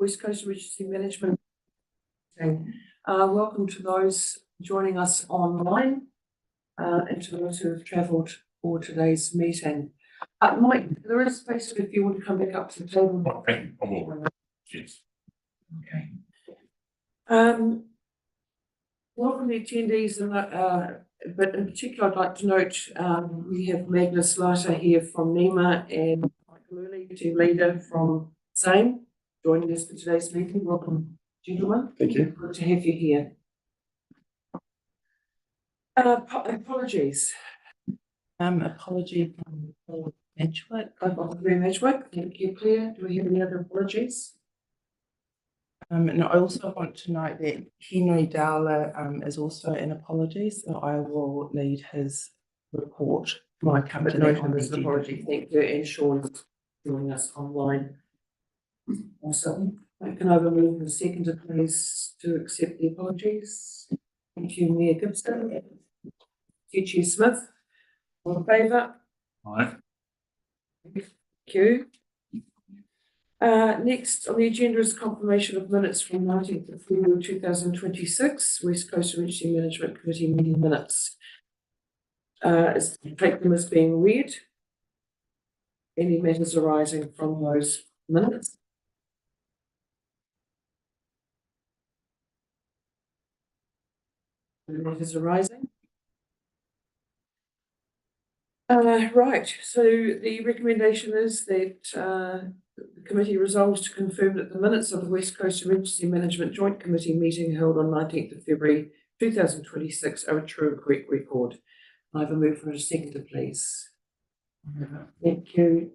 West Coast Emergency Management. Welcome to those joining us online and to those who have travelled for today's meeting. Mike, there is space if you want to come back up to the table. Okay, I will. Yes. Okay. Welcome the attendees, but in particular, I'd like to note we have Magnus Slater here from NEMA and Michael Early, team leader from SAME, joining us for today's meeting. Welcome, gentlemen. Thank you. Good to have you here. Apologies. Apology from Paul Edgeworth. I've got three Edgeworth. Thank you, Claire. Do we have any other apologies? And I also want to note that Henry Dowler is also an apology, so I will need his report. My covered note on this apology. Thank you, and Sean joining us online. Also, can I remove the seconder, please, to accept the apologies? Thank you, Mayor Gibson. Thank you, Chair Smith. All in favour? Aye. Thank you. Next on the agenda is confirmation of minutes from 19th of February 2026, West Coast Emergency Management Committee meeting minutes. Take them as being read. Any matters arising from those minutes? Any matters arising? Right, so the recommendation is that the committee resolves to confirm that the minutes of the West Coast Emergency Management Joint Committee meeting held on 19th of February 2026 are a true and correct record. I have a move for a seconder, please. Thank you.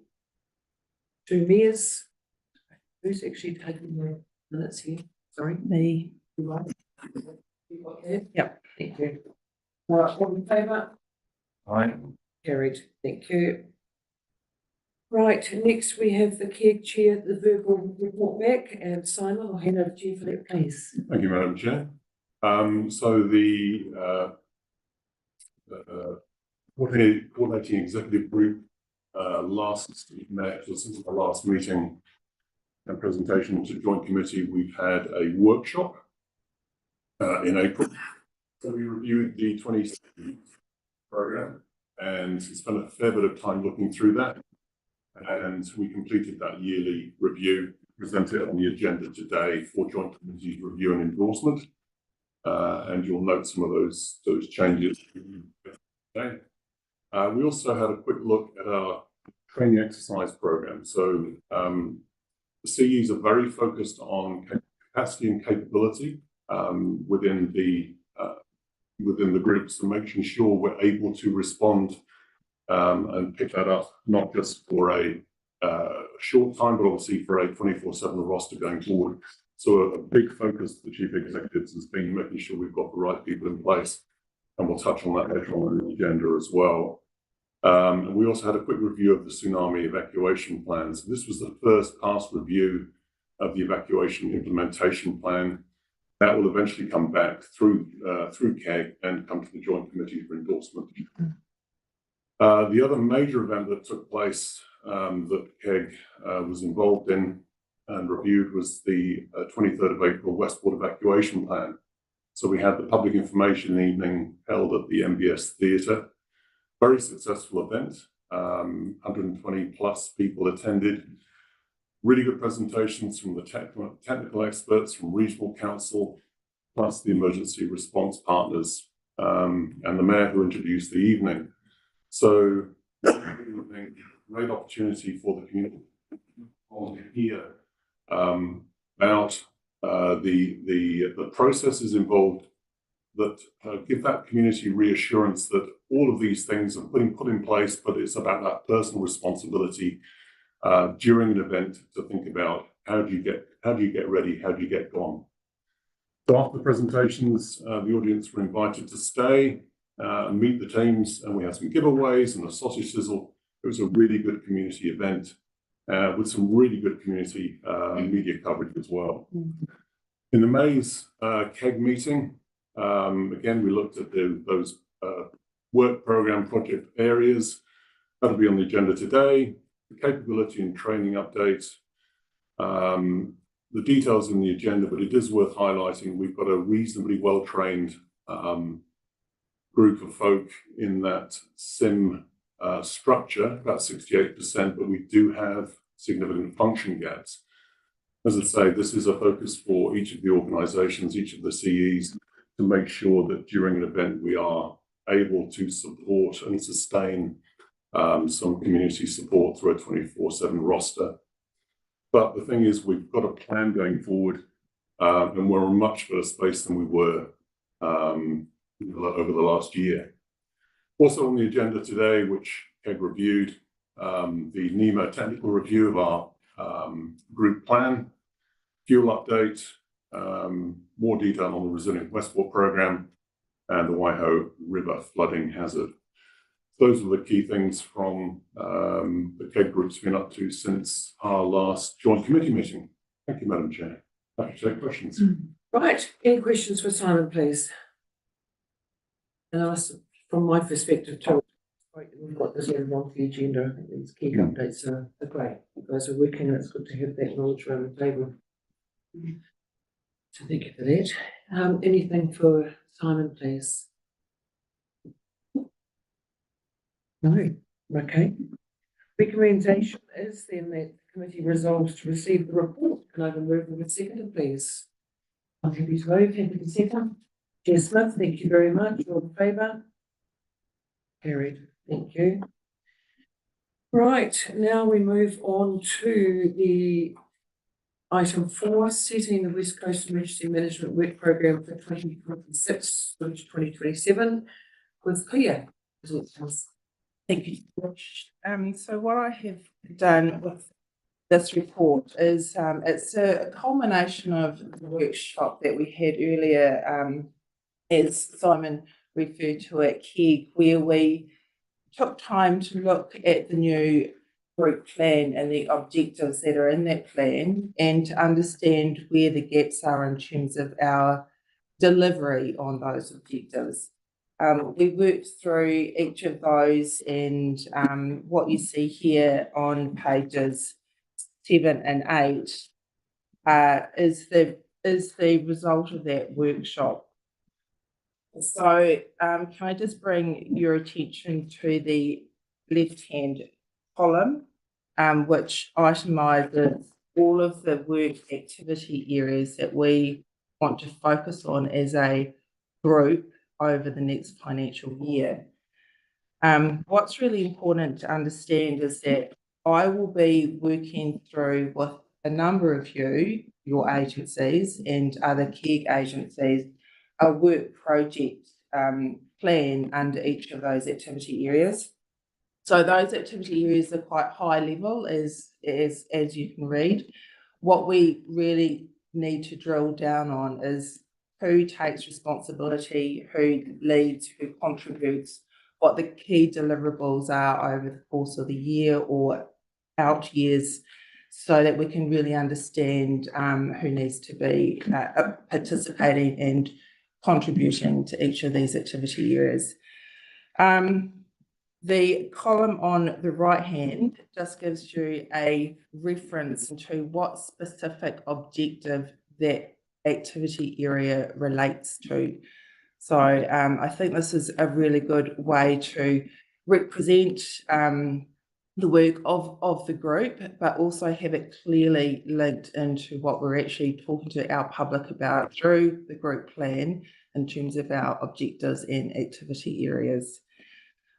Two mayors. Who's actually taking the minutes here? Sorry. Me. You right? You got that? Yep. Thank you. All in favour? Aye. Carried. Thank you. Right, next we have the chair, the verbal report back, and Simon, I'll hand over to you for that, please. Thank you, Madam Chair. So the coordinating executive group last met, or since the last meeting and presentation to joint committee, we've had a workshop in April. So we reviewed the 20 program and spent a fair bit of time looking through that. And we completed that yearly review, presented it on the agenda today for joint committee's review and endorsement. And you'll note some of those changes today. We also had a quick look at our training exercise program. So the CEs are very focused on capacity and capability within the groups, and making sure we're able to respond and pick that up, not just for a short time, but obviously for a 24/7 roster going forward. So a big focus of the chief executives has been making sure we've got the right people in place, and we'll touch on that later on in the agenda as well. And we also had a quick review of the tsunami evacuation plans. This was the first pass review of the evacuation implementation plan. That will eventually come back through KEG and come to the joint committee for endorsement. The other major event that took place that KEG was involved in and reviewed was the 23rd of April Westport evacuation plan. So we had the public information evening held at the MBS Theatre. Very successful event. 120 plus people attended. Really good presentations from the technical experts from regional council, plus the emergency response partners, and the mayor who introduced the evening. So, great opportunity for the community to hear about the processes involved that give that community reassurance that all of these things are put in place, but it's about that personal responsibility during an event to think about how do you get ready, how do you get gone. So after the presentations, the audience were invited to stay and meet the teams, and we had some giveaways and a sausage sizzle. It was a really good community event with some really good community media coverage as well. In the May's KEG meeting, again, we looked at those work program project areas. That'll be on the agenda today. The capability and training updates, the details in the agenda, but it is worth highlighting. We've got a reasonably well-trained group of folk in that SIM structure, about 68%, but we do have significant function gaps. As I say, this is a focus for each of the organisations, each of the CEs, to make sure that during an event we are able to support and sustain some community support through a 24/7 roster. But the thing is, we've got a plan going forward, and we're in a much better space than we were over the last year. Also on the agenda today, which Keg reviewed, the NEMA technical review of our group plan, fuel update, more detail on the Resilient Westport programme, and the Waiho River flooding hazard. Those are the key things from the Keg Group's been up to since our last joint committee meeting. Thank you, Madam Chair. Happy to take questions. Right, any questions for Simon, please? And from my perspective too, we've got this on the agenda. I think these key updates are great. You guys are working, and it's good to have that knowledge around the table. So thank you for that. Anything for Simon, please? No. Okay. Recommendation is then that the committee resolves to receive the report. Can I have a mover and a seconder, please? I'm happy to move. Happy to second. Chair Smith, thank you very much. All in favour? Carried. Thank you. Right, now we move on to the item 4, setting the West Coast Emergency Management Work Programme for 2026 to 2027 with Pia. Thank you. So what I have done with this report is it's a culmination of the workshop that we had earlier, as Simon referred to at KEG, where we took time to look at the new group plan and the objectives that are in that plan, and to understand where the gaps are in terms of our delivery on those objectives. We worked through each of those, and what you see here on pages 7 and 8 is the result of that workshop. So can I just bring your attention to the left-hand column, which itemises all of the work activity areas that we want to focus on as a group over the next financial year. What's really important to understand is that I will be working through with a number of you, your agencies and other KEG agencies, a work project plan under each of those activity areas. So those activity areas are quite high level, as you can read. What we really need to drill down on is who takes responsibility, who leads, who contributes, what the key deliverables are over the course of the year or out years, so that we can really understand who needs to be participating and contributing to each of these activity areas. The column on the right hand just gives you a reference into what specific objective that activity area relates to. So I think this is a really good way to represent the work of the group, but also have it clearly linked into what we're actually talking to our public about through the group plan in terms of our objectives and activity areas.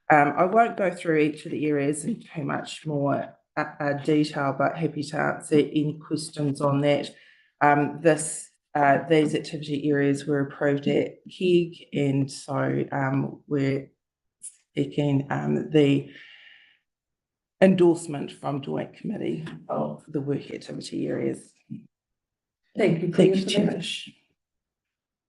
I won't go through each of the areas in too much more detail, but happy to answer any questions on that. These activity areas were approved at KEG, and so we're seeking the endorsement from Joint Committee of the work activity areas. Thank you. Thank you, Chair.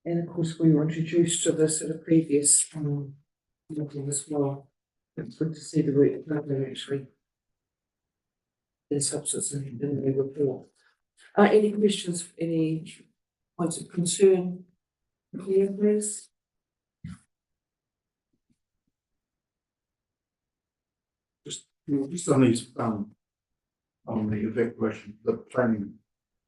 And of course, we were introduced to this at a previous meeting as well. It's good to see the work program actually. There's substance in the report. Any questions, any points of concern? Clear, please. Just on these on the evacuation, the planning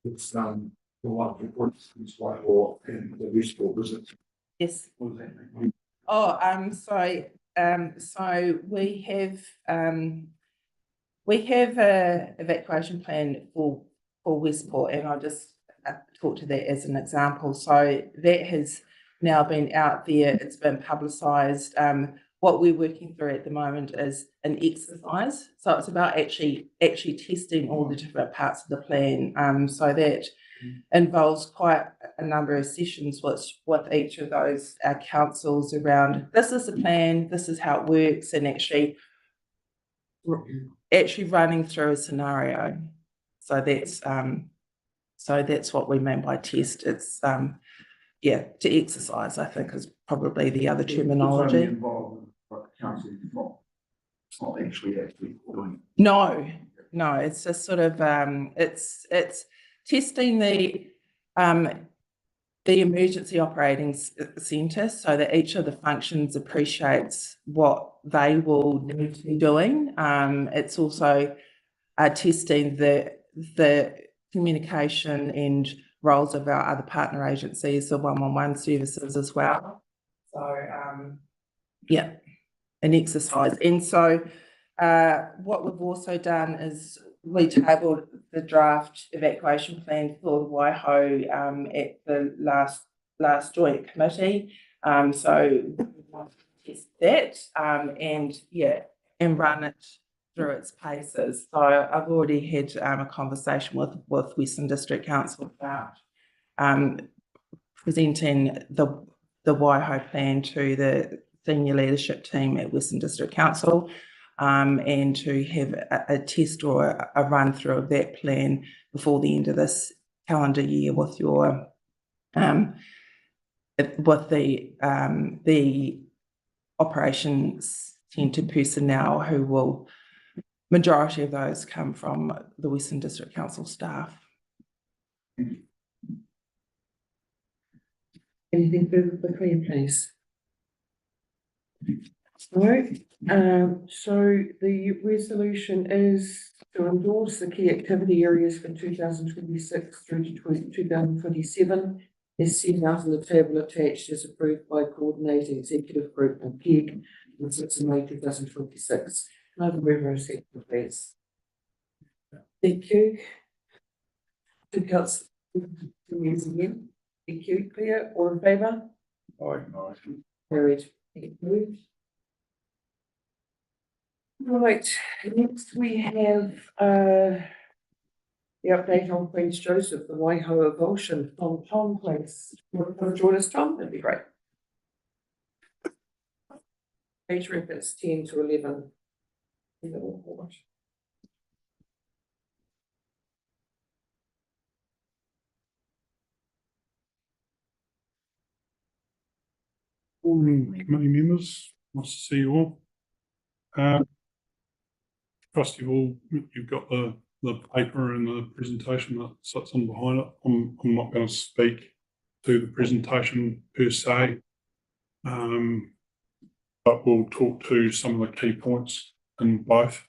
It's, the one reports is why or in the Westport visit. Yes. What does that mean? Oh, sorry. So we have a evacuation plan for Westport, and I'll just talk to that as an example. So that has now been out there, it's been publicised. What we're working through at the moment is an exercise. So it's about actually testing all the different parts of the plan. So that involves quite a number of sessions with each of those councils around, this is the plan, this is how it works, and actually running through a scenario. So that's what we mean by test. It's to exercise, I think, is probably the other terminology. It's only involved in what the council is not. It's not actually doing. No, it's just sort of it's testing the emergency operating centre so that each of the functions appreciates what they will need to be doing. It's also testing the communication and roles of our other partner agencies, the 111 services as well. So an exercise. And so what we've also done is we tabled the draft evacuation plan for the Waiho at the last joint committee. So we want to test that and run it through its paces. So I've already had a conversation with Western District Council about presenting the Waiho plan to the senior leadership team at Western District Council, and to have a test or a run through of that plan before the end of this calendar year with your with the operations centre personnel, who will, majority of those come from the Western District Council staff. Anything further for Claire, please? No. So the resolution is to endorse the key activity areas for 2026 through to 2027, is set out in the table attached as approved by Coordinating Executive Group and PEG on 6 May 2026. Can I have a mover and second, please? Thank you. To council again. Thank you. Clear? All in favour? Carried. Thank you. Right, next we have the update on Queen's Joseph, the Waiho Avulsion from Tom, please. Want to join us, Tom? That'd be great. Page reference 10 to 11. Morning, committee members. Nice to see you all. First of all, you've got the paper and the presentation that sits in behind it. I'm not going to speak to the presentation per se, but we'll talk to some of the key points in both.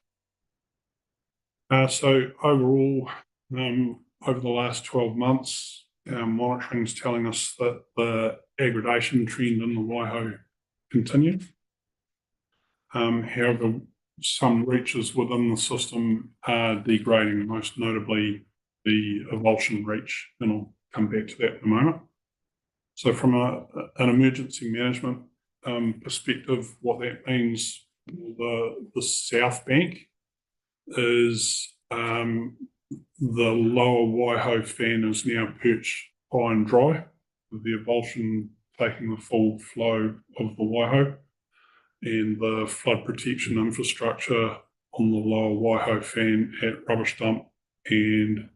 So overall, over the last 12 months, our monitoring is telling us that the aggradation trend in the Waiho continued. However, some reaches within the system are degrading, most notably the Avulsion reach, and I'll come back to that in a moment. So from an emergency management perspective, what that means, the South Bank is the lower Waiho fan is now perched high and dry, with the Avulsion taking the full flow of the Waiho, and the flood protection infrastructure on the lower Waiho fan at Rubbish Dump and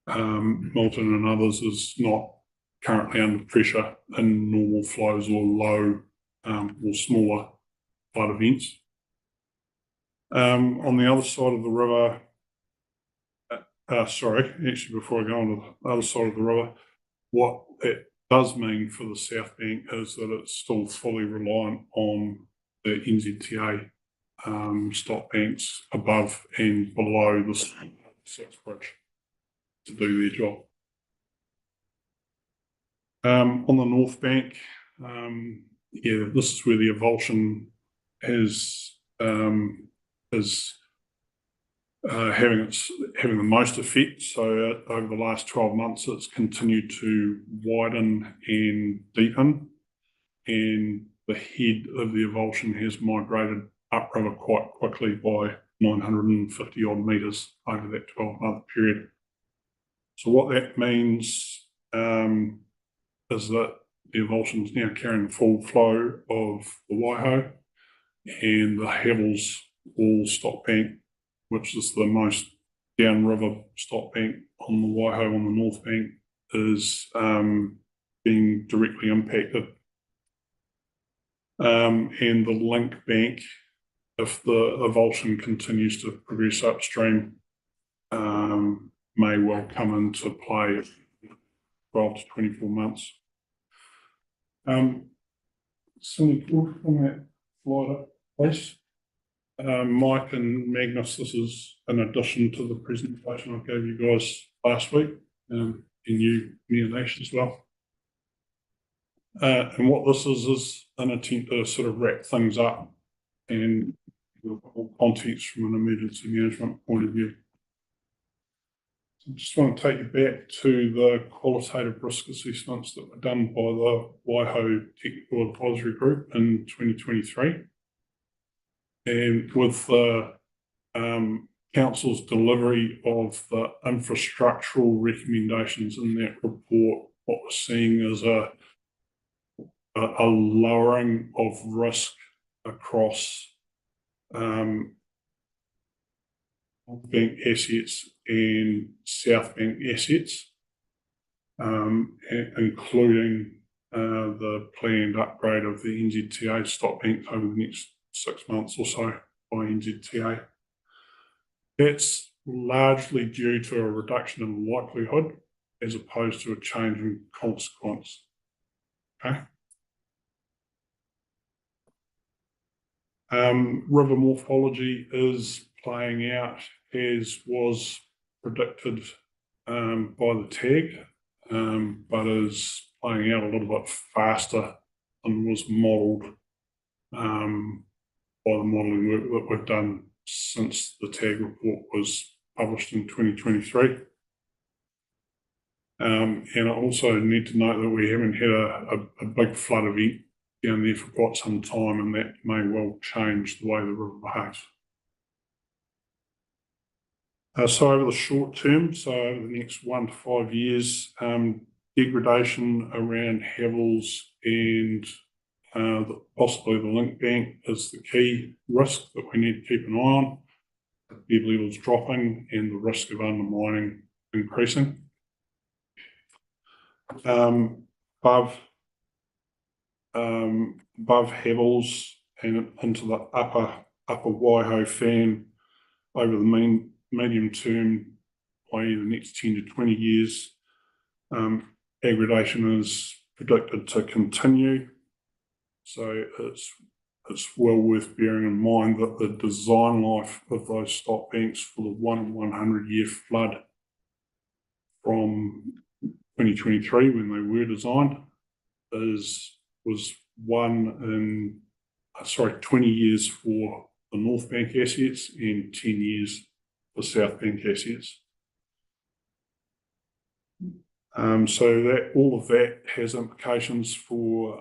Milton and others is not currently under pressure in normal flows or low or smaller flood events. On the other side of the river, actually before I go on to the other side of the river, what it does mean for the South Bank is that it's still fully reliant on the NZTA stop banks above and below the 6 bridge to do their job. On the North Bank, yeah, this is where the avulsion is having the most effect. So over the last 12 months, it's continued to widen and deepen, and the head of the avulsion has migrated upriver quite quickly by 950 odd metres over that 12-month period. So what that means is that the avulsion is now carrying the full flow of the Waiho, and the Havels Wall Stop Bank, which is the most downriver stop bank on the Waiho on the North Bank, is being directly impacted. And the Link Bank, if the avulsion continues to progress upstream, may well come into play 12 to 24 months. Cindy, on that slide up, please. Mike and Magnus, this is in addition to the presentation I gave you guys last week, and you, Nash, as well. And what this is an attempt to sort of wrap things up and context from an emergency management point of view. So I just want to take you back to the qualitative risk assessments that were done by the Waiho Technical Advisory Group in 2023. And with the Council's delivery of the infrastructural recommendations in that report, what we're seeing is a lowering of risk across Bank assets and South Bank assets, including the planned upgrade of the NZTA stop bank over the next 6 months or so by NZTA. That's largely due to a reduction in likelihood as opposed to a change in consequence. Okay. River morphology is playing out as was predicted by the TAG, but is playing out a little bit faster than was modelled by the modelling work that we've done since the TAG report was published in 2023. And I also need to note that we haven't had a big flood event down there for quite some time, and that may well change the way the river behaves. So over the short term, so over the next 1 to 5 years, degradation around Havels and possibly the Link Bank is the key risk that we need to keep an eye on. Bed levels dropping and the risk of undermining increasing. Above Havels and into the upper Waiho fan over the medium term, i.e. the next 10 to 20 years, aggradation is predicted to continue. So it's well worth bearing in mind that the design life of those stop banks for the 1 in 100 year flood from 2023 when they were designed was 20 years for the North Bank assets and 10 years for South Bank assets. So that all of that has implications for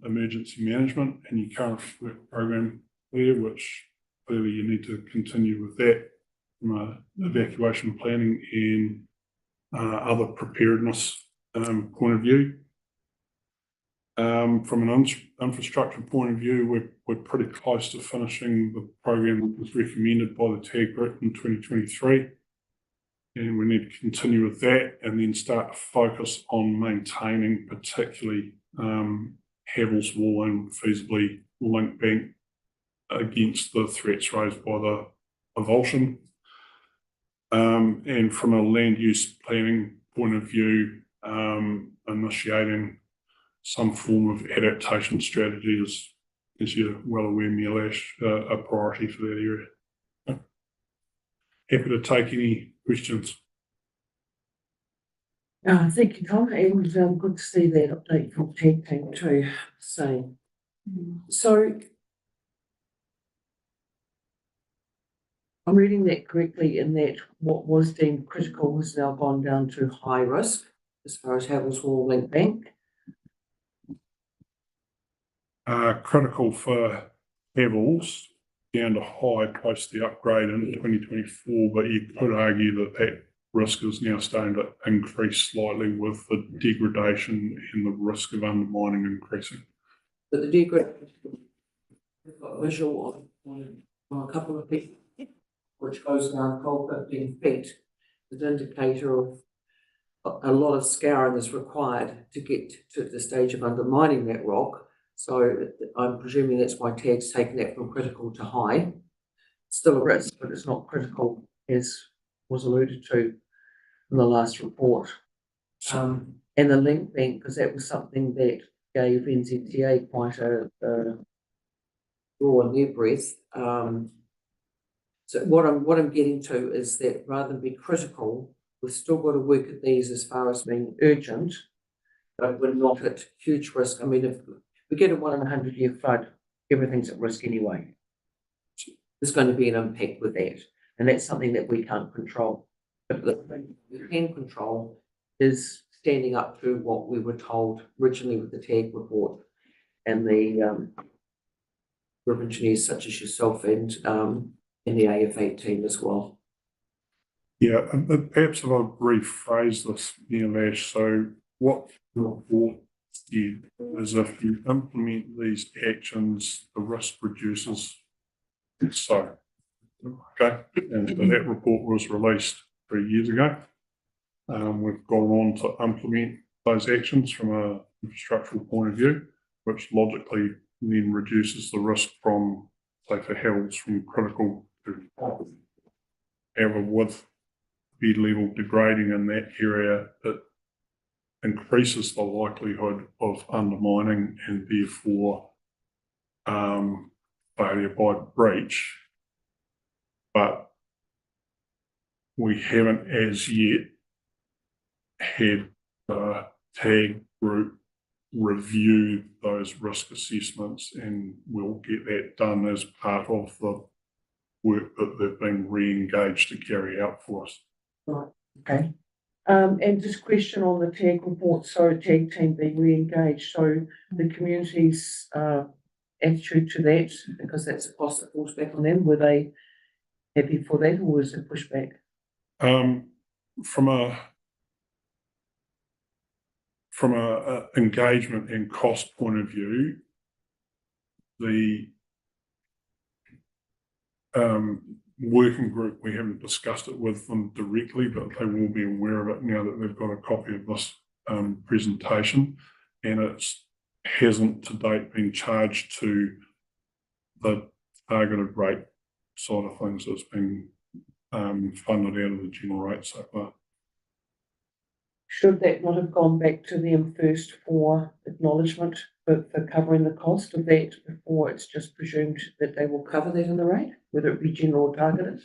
emergency management and your current work program there, which clearly you need to continue with that from an evacuation planning and other preparedness point of view. From an infrastructure point of view, we're pretty close to finishing the program that was recommended by the TAG group in 2023. And we need to continue with that and then start to focus on maintaining particularly Havels Wall and feasibly Link Bank against the threats raised by the avulsion. And from a land use planning point of view, initiating some form of adaptation strategy is, as you're well aware, Neelash, a priority for that area. Happy to take any questions. Thank you, Tom, and good to see that update from tag team too, so. So. I'm reading that correctly in that what was deemed critical has now gone down to high risk as far as Havels Hall Link Bank. Critical for Havels down to high post the upgrade in 2024, but you could argue that that risk is now starting to increase slightly with the degradation and the risk of undermining increasing. But the degradation, we've got visual on a couple of people, which goes around 15 feet, is an indicator of a lot of scouring is required to get to the stage of undermining that rock. So I'm presuming that's why TAG's taken that from critical to high. Still a risk, but it's not critical, as was alluded to in the last report. And the link bank, because that was something that gave NZTA quite a draw in their breath. So what I'm getting to is that rather than be critical, we've still got to work at these as far as being urgent, but we're not at huge risk. I mean, if we get a 1 in 100 year flood, everything's at risk anyway. There's going to be an impact with that, and that's something that we can't control. But the thing we can control is standing up to what we were told originally with the TAG report and the group engineers such as yourself and the AF8 team as well. Yeah, and perhaps if I rephrase this, Neelash, so what the report did is if you implement these actions, the risk reduces. So, okay, and so that report was released 3 years ago. We've gone on to implement those actions from a infrastructural point of view, which logically then reduces the risk from, say, for Havels from critical to however, with bed level degrading in that area, it increases the likelihood of undermining and therefore failure by breach. But we haven't as yet had the TAG group review those risk assessments, and we'll get that done as part of the work that they've been re-engaged to carry out for us. Right, okay. And just question on the TAG report, so TAG team being re-engaged, so the community's attitude to that, because that's a cost that falls back on them, were they happy for that, or was it pushback? From a engagement and cost point of view, the working group, we haven't discussed it with them directly, but they will be aware of it now that they've got a copy of this presentation, and it hasn't to date been charged to the targeted rate side of things. It's been funded out of the general rate so far. Should that not have gone back to them first for acknowledgement for covering the cost of that before it's just presumed that they will cover that in the rate, whether it be general or targeted?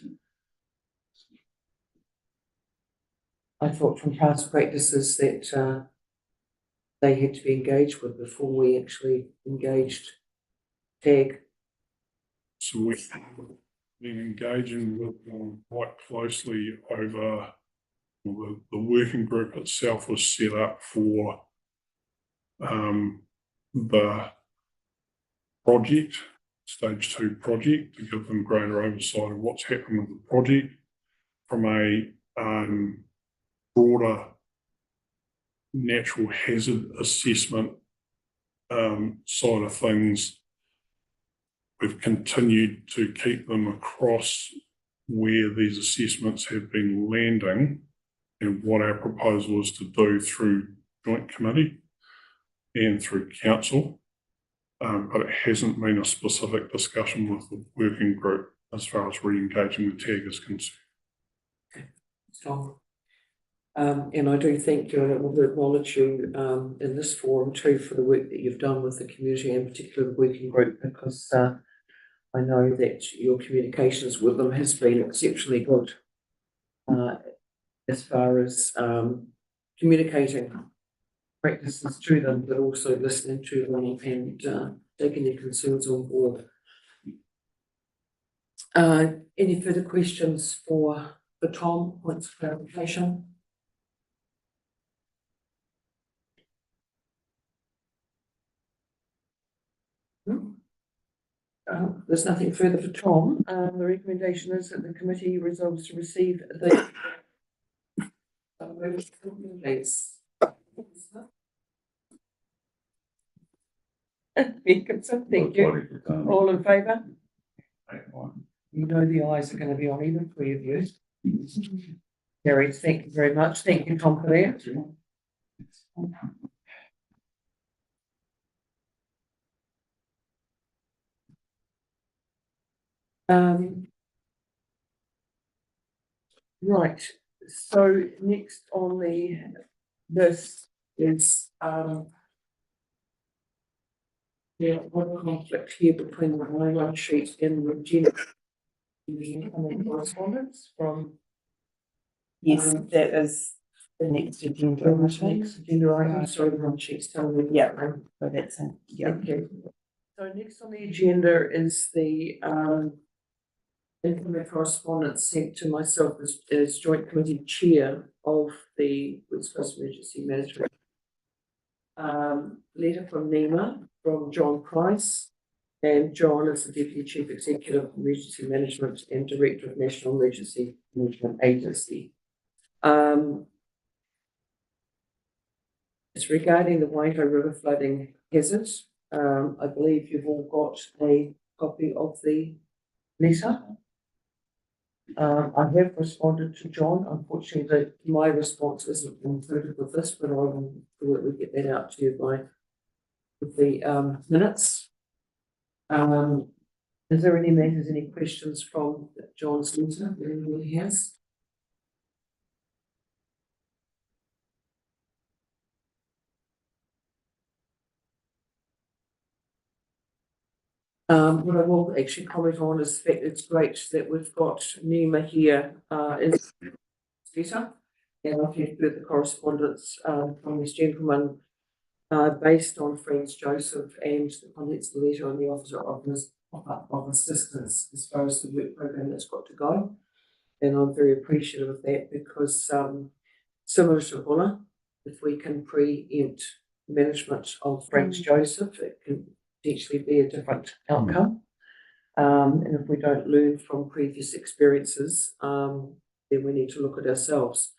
I thought from past practices that they had to be engaged with before we actually engaged TAG. So we've been engaging with them quite closely over the working group itself was set up for the project, stage 2 project, to give them greater oversight of what's happening with the project. From a broader natural hazard assessment side of things, we've continued to keep them across where these assessments have been landing and what our proposal is to do through joint committee and through council, but it hasn't been a specific discussion with the working group as far as re-engaging the TAG is concerned. So, and I do thank you, and I will acknowledge you in this forum too for the work that you've done with the community, and particularly the working group, because I know that your communications with them has been exceptionally good as far as communicating practices to them, but also listening to them and taking their concerns on board. Any further questions for Tom, points of clarification? There's nothing further for Tom. The recommendation is that the committee resolves to receive the please. Thank you. All in favour? You know the eyes are going to be on either three of you. Carried, thank you very much. Thank you, Tom, for that. Right, so next on this is one conflict here between the one sheet and the agenda. Correspondence from. Yes, that is the next agenda. item. Next agenda item, sorry, the wrong sheet's telling me. Yeah, so that's it, yeah. Okay. So next on the agenda is the incoming correspondence sent to myself as joint committee chair of the West Coast Emergency Management. Letter from NEMA from John Price, and John is the Deputy Chief Executive of Emergency Management and Director of National Emergency Management Agency. It's regarding the Waihau River flooding hazard. I believe you've all got a copy of the letter. I have responded to John. Unfortunately, my response isn't included with this, but I will get that out to you with the minutes. Is there any matters, any questions from John's letter that anybody has? What I will actually comment on is that it's great that we've got NEMA here in letter, and I've had further correspondence from this gentleman based on Franz Joseph and the contents of the letter on the officer of assistance as far as the work program that's got to go. And I'm very appreciative of that because similar to Buller, if we can preempt management of Franz Joseph, it can potentially be a different outcome. And if we don't learn from previous experiences, then we need to look at ourselves.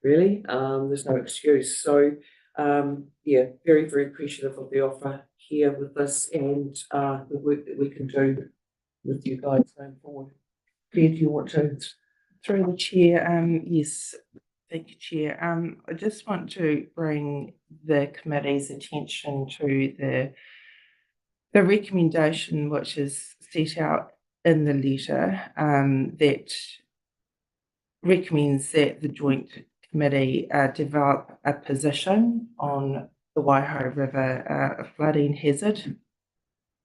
Really, there's no excuse. So, yeah, very, very appreciative of the offer here with this and the work that we can do with you guys going forward. Claire, do you want to? Through the chair, yes, thank you, Chair. I just want to bring the committee's attention to the recommendation which is set out in the letter that recommends that the joint committee develop a position on the Waihau River flooding hazard,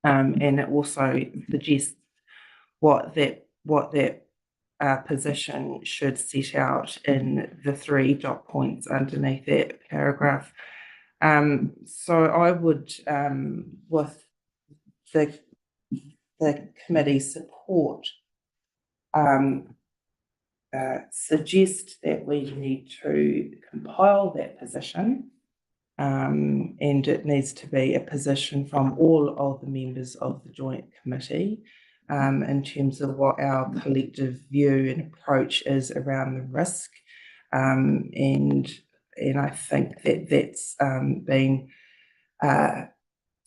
and it also suggests what that position should set out in the 3 dot points underneath that paragraph. So I would, with the committee's support, suggest that we need to compile that position, and it needs to be a position from all of the members of the joint committee in terms of what our collective view and approach is around the risk, and I think that that's been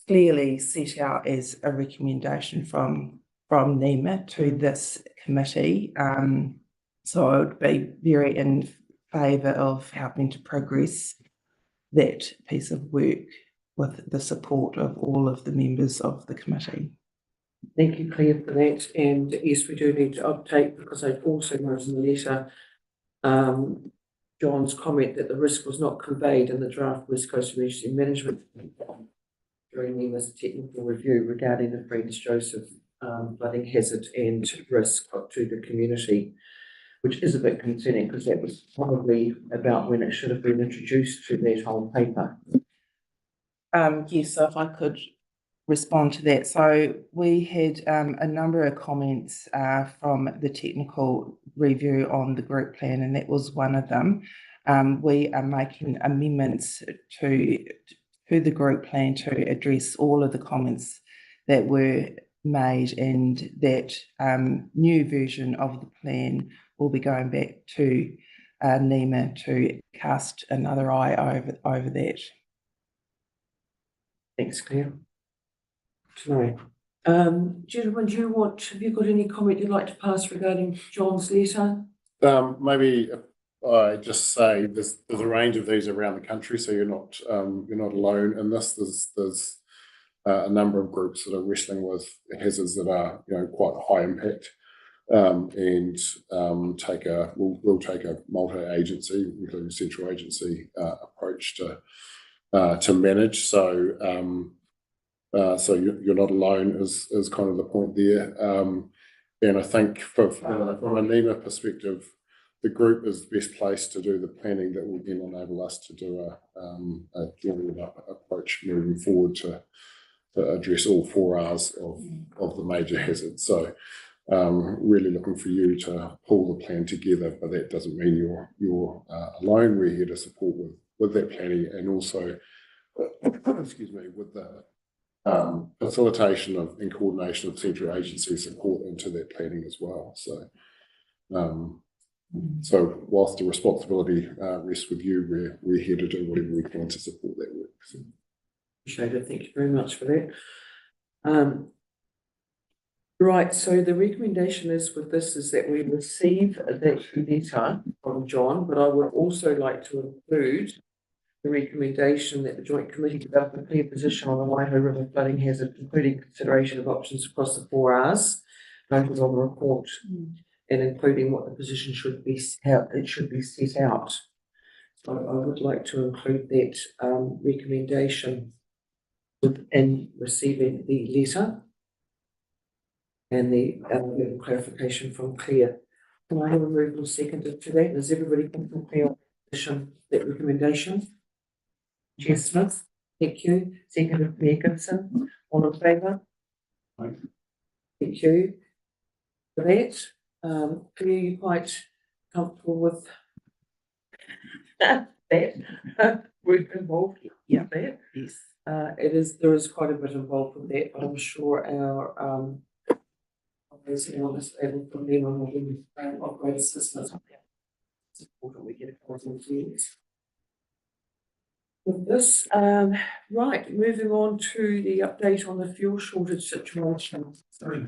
clearly set out as a recommendation from NEMA to this committee. So I would be very in favour of helping to progress that piece of work with the support of all of the members of the committee. Thank you, Claire, for that. And yes, we do need to update because I've also noticed in the letter John's comment that the risk was not conveyed in the draft West Coast Emergency Management during NEMA's technical review regarding the Franz Joseph flooding hazard and risk to the community. which is a bit concerning because that was probably about when it should have been introduced to that whole paper. Yes, so if I could respond to that. So we had a number of comments from the technical review on the group plan, and that was one of them. We are making amendments to the group plan to address all of the comments that were made, and that new version of the plan will be going back to NEMA to cast another eye over that. Thanks, Claire. Sorry. Gentlemen, have you got any comment you'd like to pass regarding John's letter? Maybe I just say there's a range of these around the country, so you're not alone in this. There's a number of groups that are wrestling with hazards that are quite high impact, and we'll take a multi-agency, including central agency approach to manage. So you're not alone is kind of the point there. And I think from a NEMA perspective, the group is best placed to do the planning that will then enable us to do a joined up approach moving forward to address all 4 Rs of the major hazards. So really looking for you to pull the plan together, but that doesn't mean you're alone. We're here to support with that planning, and also excuse me, with the facilitation of and coordination of central agency support into that planning as well. So so whilst the responsibility rests with you, we're here to do whatever we can to support that work. So. Appreciate it. Thank you very much for that. Right, so the recommendation is that we receive that letter from John, but I would also like to include the recommendation that the Joint Committee develop a clear position on the Waiho River flooding hazard, including consideration of options across the 4 Rs noted on the report, and including what the position should be, how it should be set out. So I would like to include that recommendation in receiving the letter and the clarification from Claire. Can I have a mover seconded to that? Does everybody complete that recommendation? Chair Smith, thank you. Seconded Mayor Gibson. All in favour? Aye. Thank you for that. Claire, you quite comfortable with that work involved? Yeah. There. Yes. There is quite a bit involved with that, but I'm sure our able from them on operating systems. It's important we get across all fields. With this, right, moving on to the update on the fuel shortage situation. Sorry,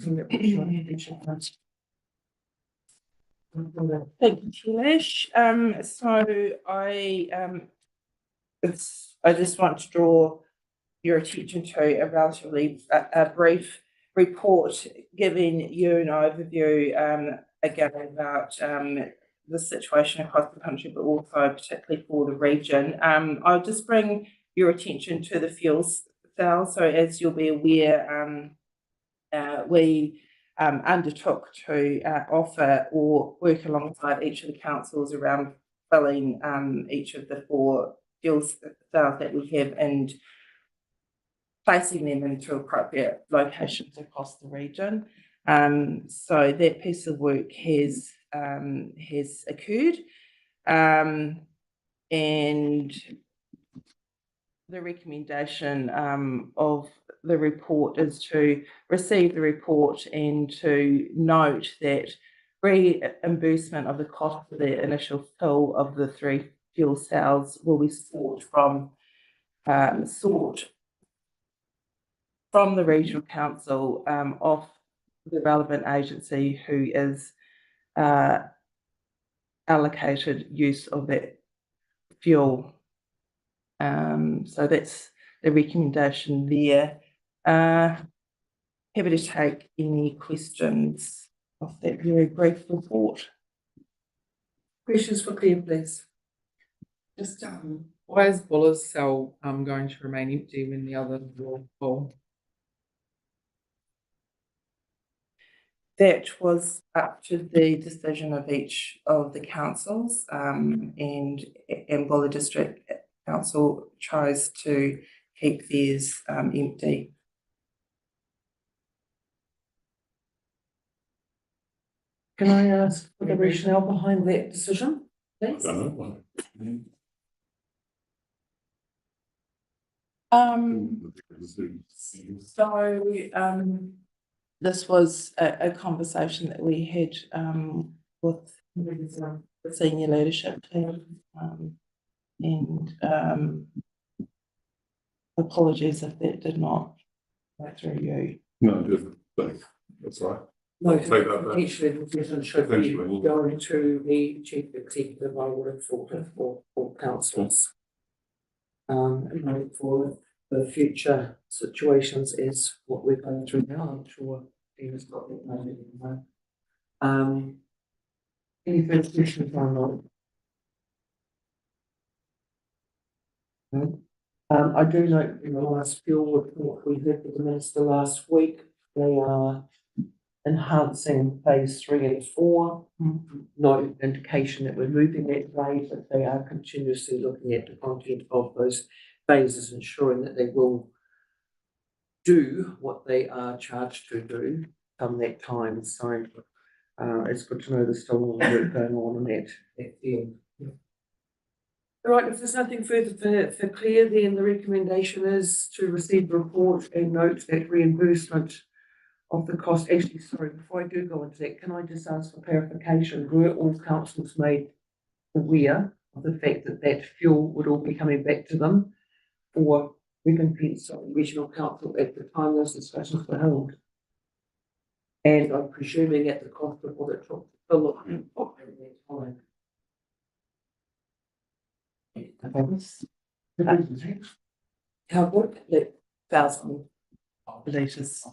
Thank you, Tilesh. So I just want to draw your attention to a relatively brief report giving you an overview again about the situation across the country, but also particularly for the region. I'll just bring your attention to the fuel cell. So as you'll be aware, we undertook to offer or work alongside each of the councils around filling each of the 4 fuel cells that we have and placing them into appropriate locations across the region. So that piece of work has occurred, and the recommendation of the report is to receive the report and to note that reimbursement of the cost of the initial fill of the 3 fuel cells will be sought from the regional council of the relevant agency who is allocated use of that fuel. So that's the recommendation there. Happy to take any questions of that very brief report. Questions for Claire, please. Just why is Buller's cell going to remain empty when the other will full? that was up to the decision of each of the councils, and Buller District Council chose to keep theirs empty. Can I ask for the rationale behind that decision, I please? don't know. So, this was a conversation that we had, with the senior leadership team, and apologies if that did not go through you. No, just, that's right. No, Take that back. potentially the decision should be Potentially. going to the chief executive, I would have thought, for councillors. And for the future situations is what we're going through now, I'm sure Dean's got it noted in there. Any further questions on that? No? I do note in the last fuel report we heard from the minister last week, they are enhancing phase 3 and 4. No indication that we're moving that way, but they are continuously looking at the content of those phases, ensuring that they will do what they are charged to do come that time. So it's good to know there's still a lot of work going on in that field. All right, if there's nothing further for Claire, then the recommendation is to receive the report and note that reimbursement of the cost. Actually, sorry, before I do go into that, can I just ask for clarification? Were all councils made aware of the fact that that fuel would all be coming back to them for recompense of the regional council at the time those discussions were held? And I'm presuming at the cost of what it took to fill it up at that time. How would that 1,000 litres.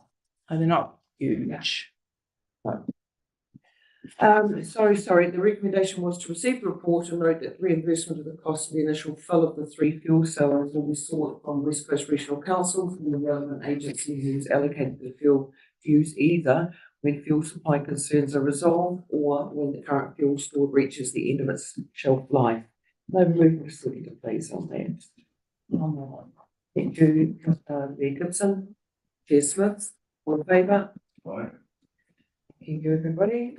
And they're not huge. Sorry, the recommendation was to receive the report and note that reimbursement of the cost of the initial fill of the 3 fuel cylinders will be sought from West Coast Regional Council from the relevant agency who's allocated the fuel to use either when fuel supply concerns are resolved or when the current fuel stored reaches the end of its shelf life. No movement facility please on that. Thank you, Mayor Gibson, Chair Smith, all in favour? Right. Thank you, everybody.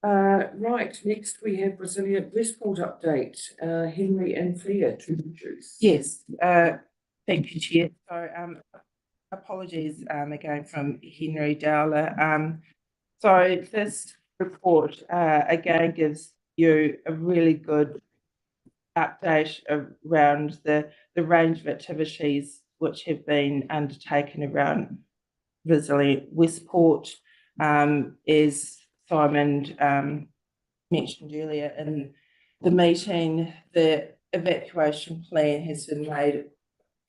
Right, next we have Resilient Westport update. Henry and Thea to produce. Yes, thank you, Chair. So, apologies, again from Henry Dowler. So this report, again gives you a really good update around the range of activities which have been undertaken around Resilient Westport. As Simon mentioned earlier in the meeting, the evacuation plan has been made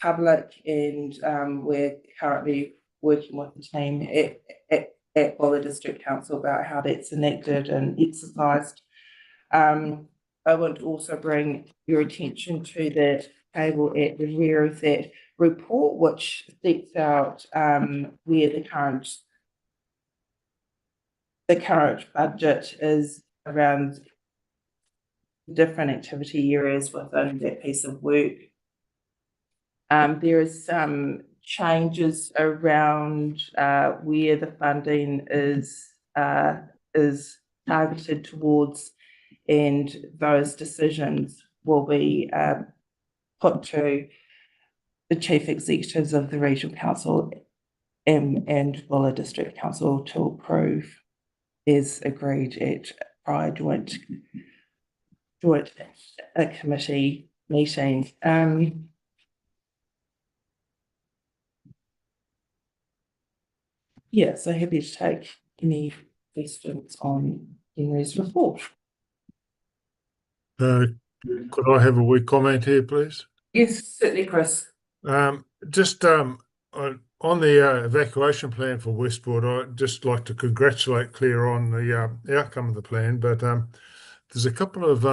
public, and we're currently working with the team at Buller District Council about how that's enacted and exercised. I want to also bring your attention to the table at the rear of that report, which sets out where the current budget is around different activity areas within that piece of work. There is some changes around where the funding is targeted towards, and those decisions will be put to the chief executives of the regional council and Buller District Council to approve, as agreed at prior joint committee meeting. Yeah, so happy to take any questions on Henry's report. Could I have a wee comment here, please? Yes, certainly, Chris. Just on the evacuation plan for Westport, I'd just like to congratulate Claire on the outcome of the plan, but there's a couple of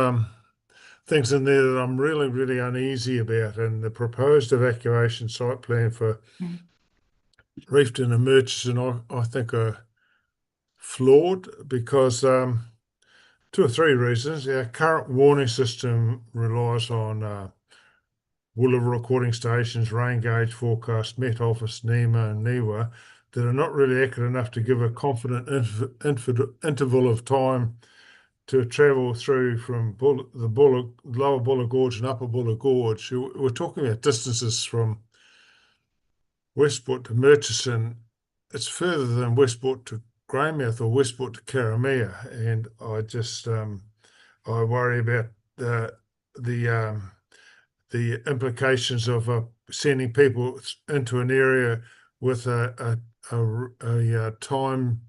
things in there that I'm really, really uneasy about, and the proposed evacuation site plan for Reefton and Murchison, I think are flawed because two or three reasons. Our current warning system relies on Wooler recording stations, rain gauge forecast, Met Office, NEMA and NIWA that are not really accurate enough to give a confident interval of time to travel through from lower Buller Gorge and upper Buller Gorge. We're talking about distances from Westport to Murchison. It's further than Westport to Greymouth or Westport to Karamea, and I just I worry about the implications of sending people into an area with a time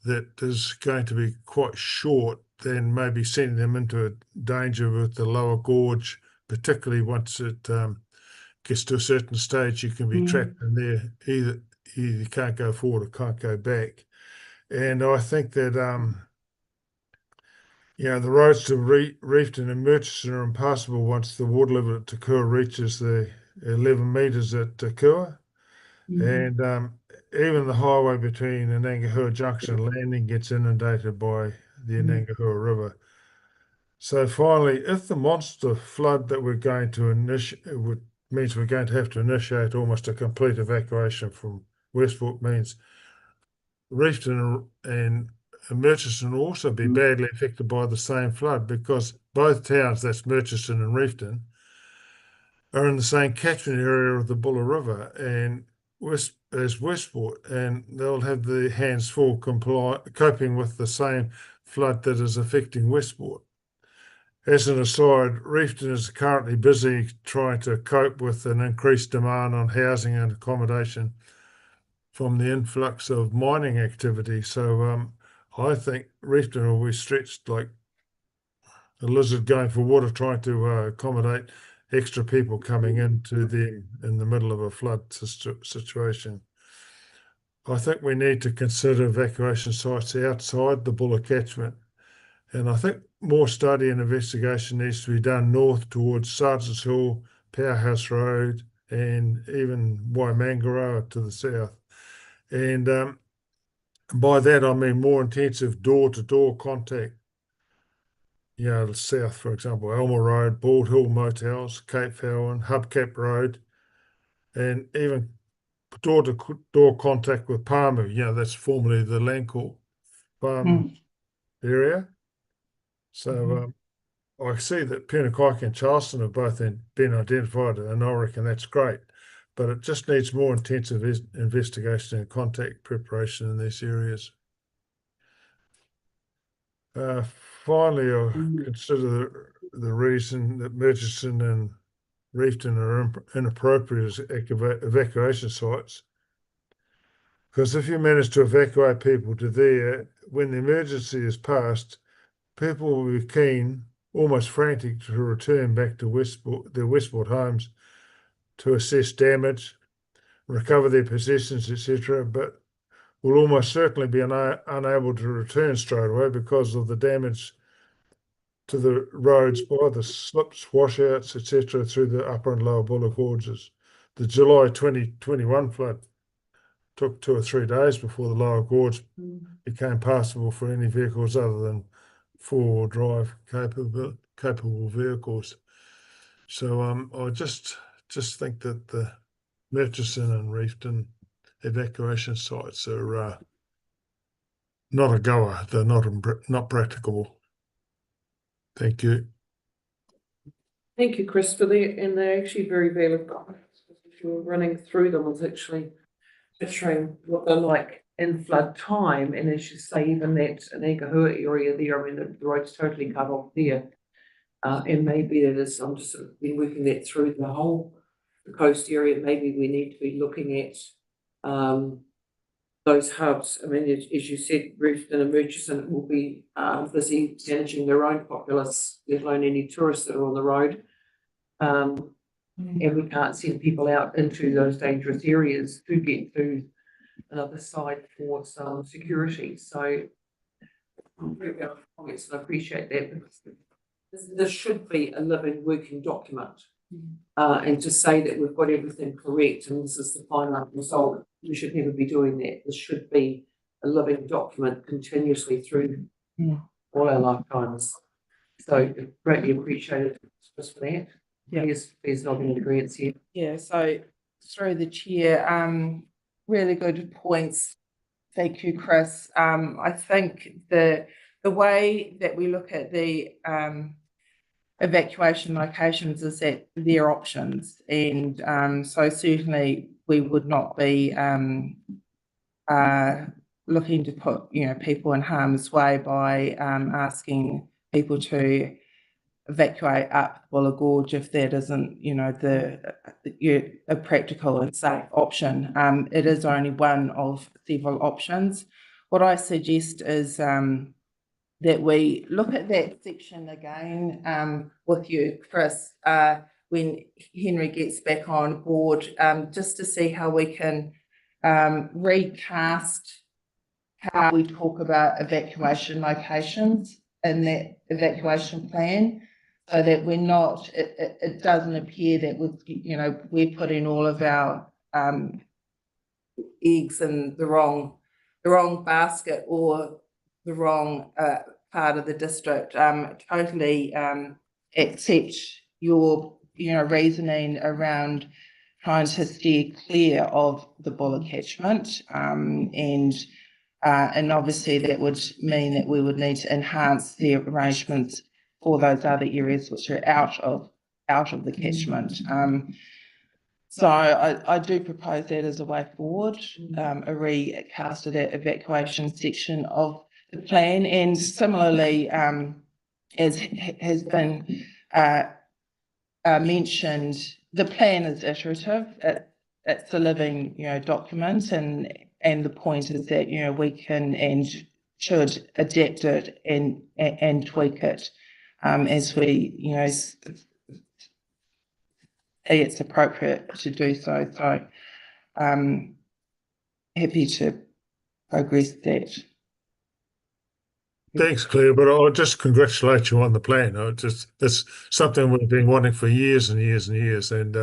that is going to be quite short, then maybe sending them into a danger with the lower gorge, particularly once it gets to a certain stage, you can be trapped in there. Either you can't go forward or can't go back. And I think that the roads to Reefton and Murchison are impassable once the water level at Te Kura reaches the 11 metres at Te Kura. And even the highway between Anangahua Junction and Landing gets inundated by the Anangahua River. So finally, if the monster flood that we're going to initiate means we're going to have to initiate almost a complete evacuation from Westport, means Reefton and Murchison will also be badly affected by the same flood, because both towns, that's Murchison and Reefton, are in the same catchment area of the Buller River and as Westport, and they'll have their hands full coping with the same flood that is affecting Westport. As an aside, Reefton is currently busy trying to cope with an increased demand on housing and accommodation from the influx of mining activity. So I think Reefton will be stretched like a lizard going for water, trying to accommodate extra people coming into them in the middle of a flood situation. I think we need to consider evacuation sites outside the Buller catchment. And I think more study and investigation needs to be done north towards Sergeants Hill, Powerhouse Road, and even Waimangaroa to the south. And by that, I mean more intensive door-to-door contact. The south, for example, Elmer Road, Bald Hill Motels, Cape Falwyn, Hubcap Road, and even door-to-door contact with Palmer. That's formerly the Lancourt Farm area. So I see that Punakaiki and Charleston have both been identified, and I reckon that's great. But it just needs more intensive investigation and contact preparation in these areas. Finally, I'll consider the reason that Murchison and Reefton are inappropriate as evacuation sites. Because if you manage to evacuate people to there, when the emergency is passed, people will be keen, almost frantic, to return back to their Westport homes to assess damage, recover their possessions, etc., but will almost certainly be unable to return straight away because of the damage to the roads by the slips, washouts, etc., through the upper and lower Buller gorges. The July 2021 flood took 2 or 3 days before the lower gorge became passable for any vehicles other than four-wheel drive capable vehicles. So I just think that the Murchison and Reefton evacuation sites are not a goer. They're not practicable. Thank you. Thank you, Chris, for that. And they're actually very valid comments. If you were running through them, was actually picturing what they're like in flood time. And as you say, even that Anangahua area there, I mean, the road's totally cut off there. And maybe that is, I'm just sort of been working that through the whole coast area. Maybe we need to be looking at those hubs. I mean, as you said, Reefton and Murchison will be busy managing their own populace, let alone any tourists that are on the road. And we can't send people out into those dangerous areas to get to another side for some security. So I'm very well comments, and I appreciate that, because this should be a living, working document. And to say that we've got everything correct and this is the final result, we should never be doing that. This should be a living document continuously through Mm. all our lifetimes. So greatly appreciated just for that. Yeah. Please not in agreement here. Yeah, so through the chair, really good points. Thank you, Chris. I think the way that we look at the evacuation locations is that they're options, and so certainly we would not be looking to put people in harm's way by asking people to evacuate up Buller Gorge if that isn't a practical and safe option. It is only one of several options. What I suggest is that we look at that section again with you, Chris, when Henry gets back on board, just to see how we can recast how we talk about evacuation locations in that evacuation plan, so that we're not, it doesn't appear that we're putting all of our eggs in the wrong basket or the wrong part of the district. Totally accept your reasoning around trying to steer clear of the Buller catchment, and obviously that would mean that we would need to enhance the arrangements for those other areas which are out of the catchment. So I do propose that as a way forward, a recast of that evacuation section of the plan, and similarly, as has been mentioned, the plan is iterative. It's a living, document, and the point is that we can and should adapt it and tweak it as we see it's appropriate to do so. So happy to progress that. Thanks, Claire, but I'll just congratulate you on the plan. It's something we've been wanting for years and years and years, and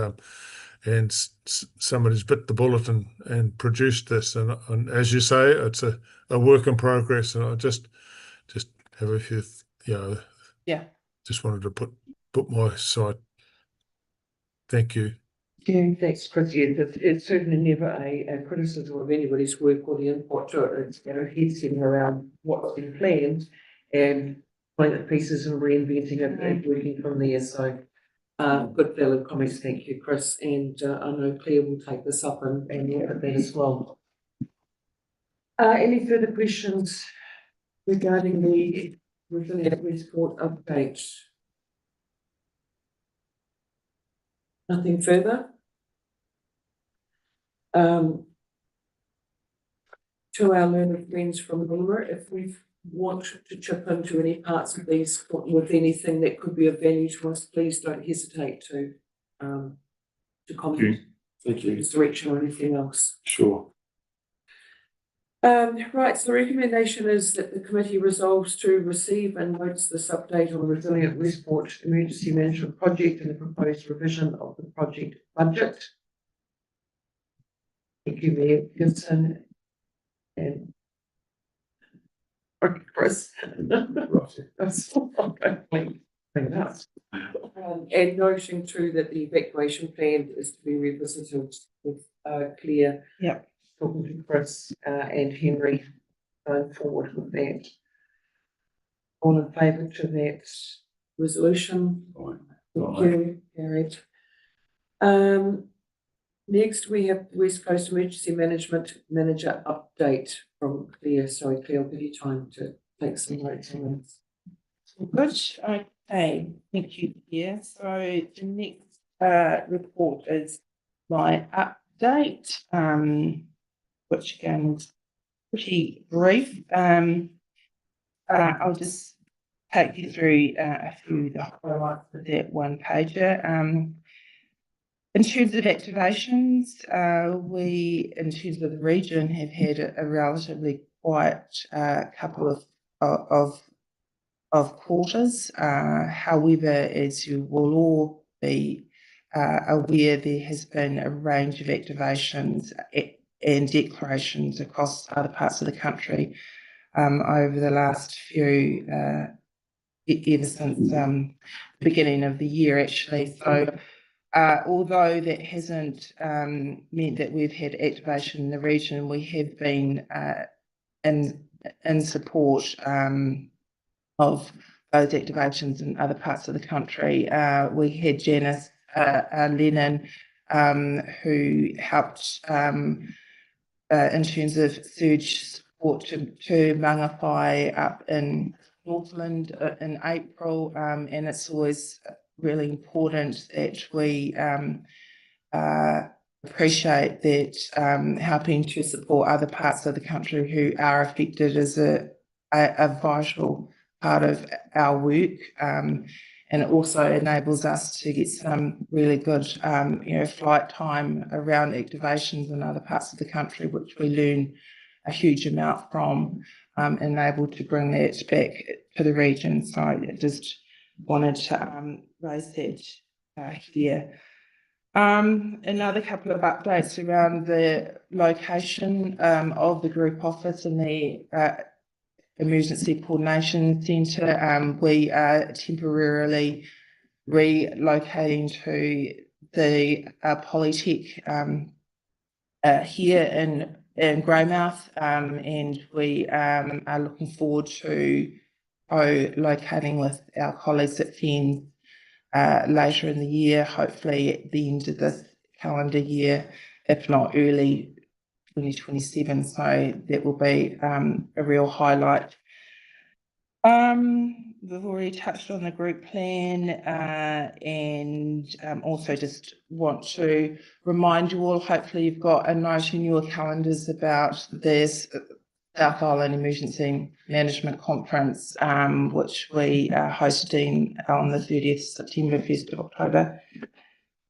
somebody's bit the bullet and produced this. And as you say, it's a work in progress. And I just have a few, Yeah. just wanted to put my side. Thank you. Thanks, Chris. Yeah, it's certainly never a criticism of anybody's work or the input to it. It's head around what's been planned and pulling the pieces and reinventing it and working from there. So good valid comments. Thank you, Chris. And I know Claire will take this up and look at that as well. Any further questions regarding the Resilient Westport update? Nothing further. To our learned friends from Bulmer, if we want to chip into any parts of these with anything that could be of value to us, please don't hesitate to comment. Thank you. This direction or anything else. Sure. Right, so the recommendation is that the committee resolves to receive and notes this update on the Resilient Westport Emergency Management Project and the proposed revision of the project budget. Thank you, Mayor Gibson and Chris. And noting too that the evacuation plan is to be revisited with Claire. Yep. Talking to Chris and Henry going forward with that. All in favour to that resolution? Thank you, carried. Next we have West Coast Emergency Management Manager update from Claire. Sorry, Claire, I'll give you time to take some notes on this. Good. Okay. Thank you. Yeah. So the next report is my update, which again is pretty brief. I'll just take you through a few of the highlights of that one pager. In terms of activations, we, in terms of the region, have had a relatively quiet couple of quarters. However, as you will all be aware, there has been a range of activations and declarations across other parts of the country over the last few, ever since the beginning of the year, actually. So although that hasn't meant that we've had activation in the region, we have been in support of those activations in other parts of the country. We had Janice Lennon, who helped in terms of surge support to Mangawhai up in Northland in April, and it's always really important that we appreciate that helping to support other parts of the country who are affected is a vital part of our work, and it also enables us to get some really good flight time around activations in other parts of the country, which we learn a huge amount from, and able to bring that back to the region. So I just wanted to raise that here. Another couple of updates around the location of the group office and the Emergency Coordination Centre. We are temporarily relocating to the Polytech here in Greymouth, and we are looking forward to co-locating with our colleagues at FEN later in the year, hopefully at the end of this calendar year, if not early 2027. So that will be a real highlight. We've already touched on the group plan, and also just want to remind you all, hopefully you've got a note in your calendars about this South Island Emergency Management Conference, which we are hosting on the 30th September, 1st of October.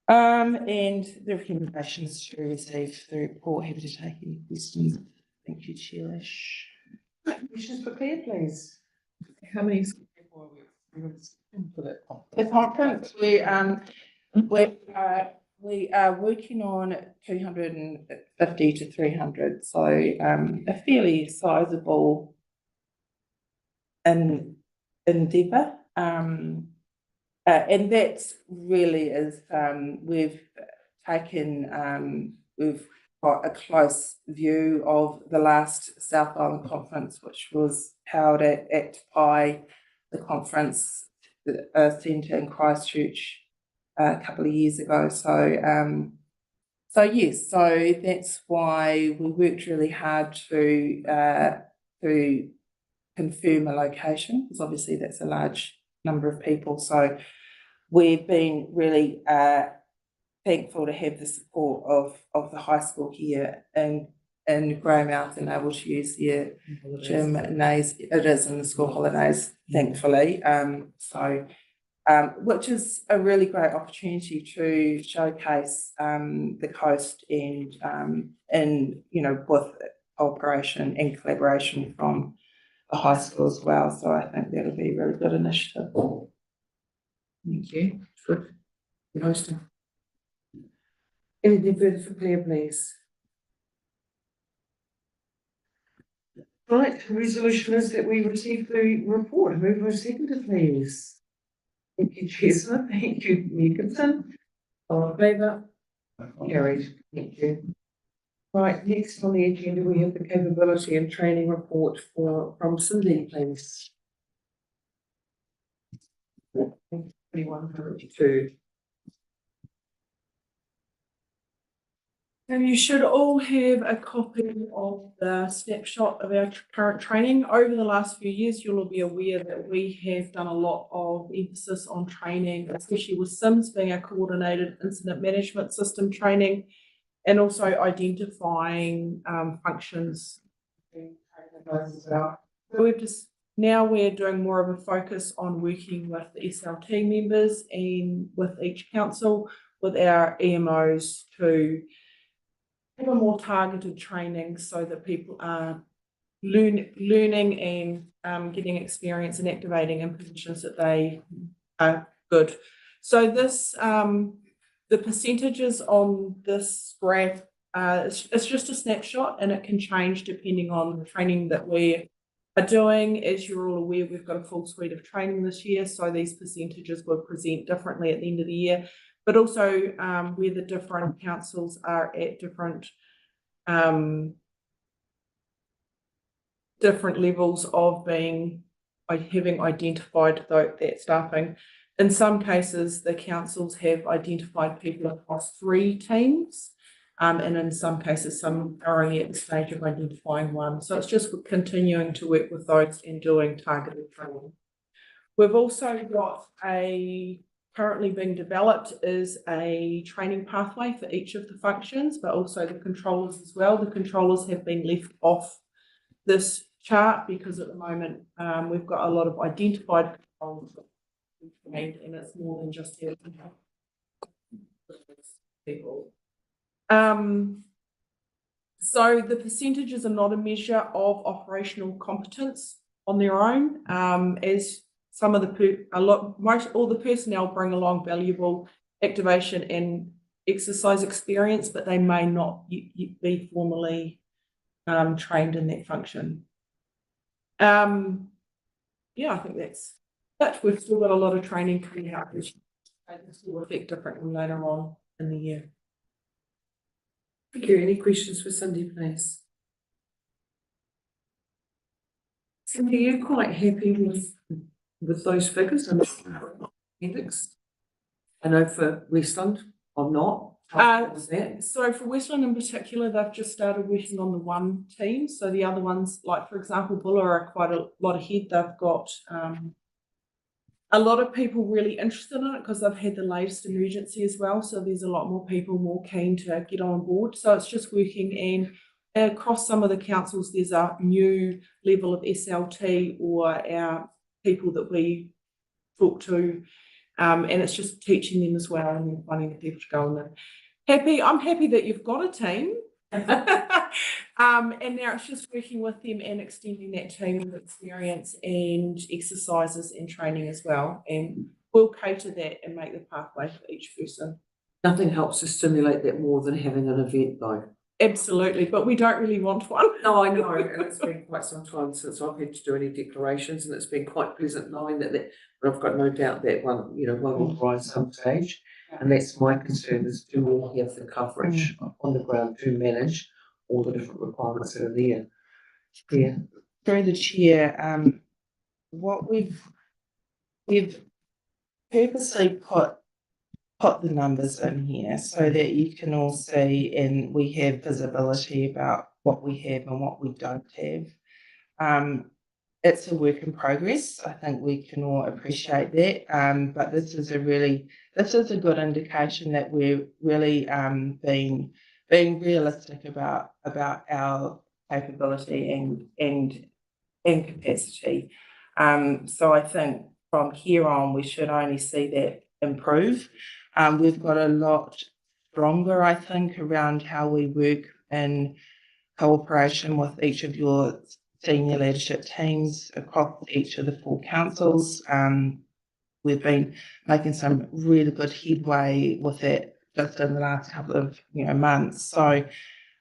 And the recommendations to receive the report. Happy to take any questions. Thank you, Chairish. Questions for Claire, please? How many people are we for that conference? The conference, we are working on 250 to 300, so a fairly sizable endeavour. And that's really is, we've got a close view of the last South Island conference, which was held at PI, the conference centre in Christchurch a couple of years ago. So yes, so that's why we worked really hard to confirm a location, because obviously that's a large number of people. So we've been really thankful to have the support of the high school here in Greymouth and able to use their gym nays. It is in the school holidays, thankfully. Which is a really great opportunity to showcase the coast and with cooperation and collaboration from the high school as well. So I think that'll be a really good initiative. Thank you. Good. Hosting. Anything further for Claire, please? Right, the resolution is that we receive the report. Move to a seconder, please. Thank you, Chesler. Thank you, Nicholson. All in favour? Carried. Thank you. Right, next on the agenda, we have the capability and training report from Cindy, please. 21:32. And you should all have a copy of the snapshot of our current training. Over the last few years, you'll be aware that we have done a lot of emphasis on training, especially with SIMS being our coordinated incident management system training, and also identifying functions. So we're doing more of a focus on working with the SLT members and with each council, with our EMOs to have a more targeted training so that people are learning and getting experience and activating in positions that they are good. So this, the percentages on this graph it's just a snapshot and it can change depending on the training that we are doing. As you're all aware, we've got a full suite of training this year, so these percentages will present differently at the end of the year, but also where the different councils are at different levels of having identified that staffing. In some cases, the councils have identified people across 3 teams. And in some cases, some are only at the stage of identifying one. So it's just continuing to work with those and doing targeted training. We've also got currently being developed is a training pathway for each of the functions, but also the controllers as well. The controllers have been left off this chart because at the moment we've got a lot of identified controllers and it's more than just people. So the percentages are not a measure of operational competence on their own, as some of all the personnel bring along valuable activation and exercise experience, but they may not be formally trained in that function. Yeah, I think that's it. We've still got a lot of training coming out, which will affect differently later on in the year. Thank you. Any questions for Cindy, please? Cindy, are you quite happy with those figures and appendix? I know for Westland, I'm not. So for Westland in particular, they've just started working on the 1 team. So the other ones, like for example, Buller are quite a lot ahead. They've got a lot of people really interested in it because they've had the latest emergency as well. So there's a lot more people more keen to get on board. So it's just working, and across some of the councils, there's a new level of SLT or our people that we talk to, and it's just teaching them as well and then finding the people to go on them. I'm happy that you've got a team. And now it's just working with them and extending that team with experience and exercises and training as well. And we'll cater that and make the pathway for each person. Nothing helps to stimulate that more than having an event though. Absolutely, but we don't really want one. No, I know, and it's been quite some time since I've had to do any declarations, and it's been quite pleasant knowing that, but I've got no doubt that one will rise some stage. And that's my concern, is do we have the coverage on the ground to manage all the different requirements that are there? Yeah. Through the chair, what we've purposely put the numbers in here so that you can all see and we have visibility about what we have and what we don't have. It's a work in progress. I think we can all appreciate that. But this is a good indication that we're really being realistic about our capability and capacity. So I think from here on we should only see that improve. We've got a lot stronger, I think, around how we work in cooperation with each of your senior leadership teams across each of the 4 councils. We've been making some really good headway with it just in the last couple of months. So,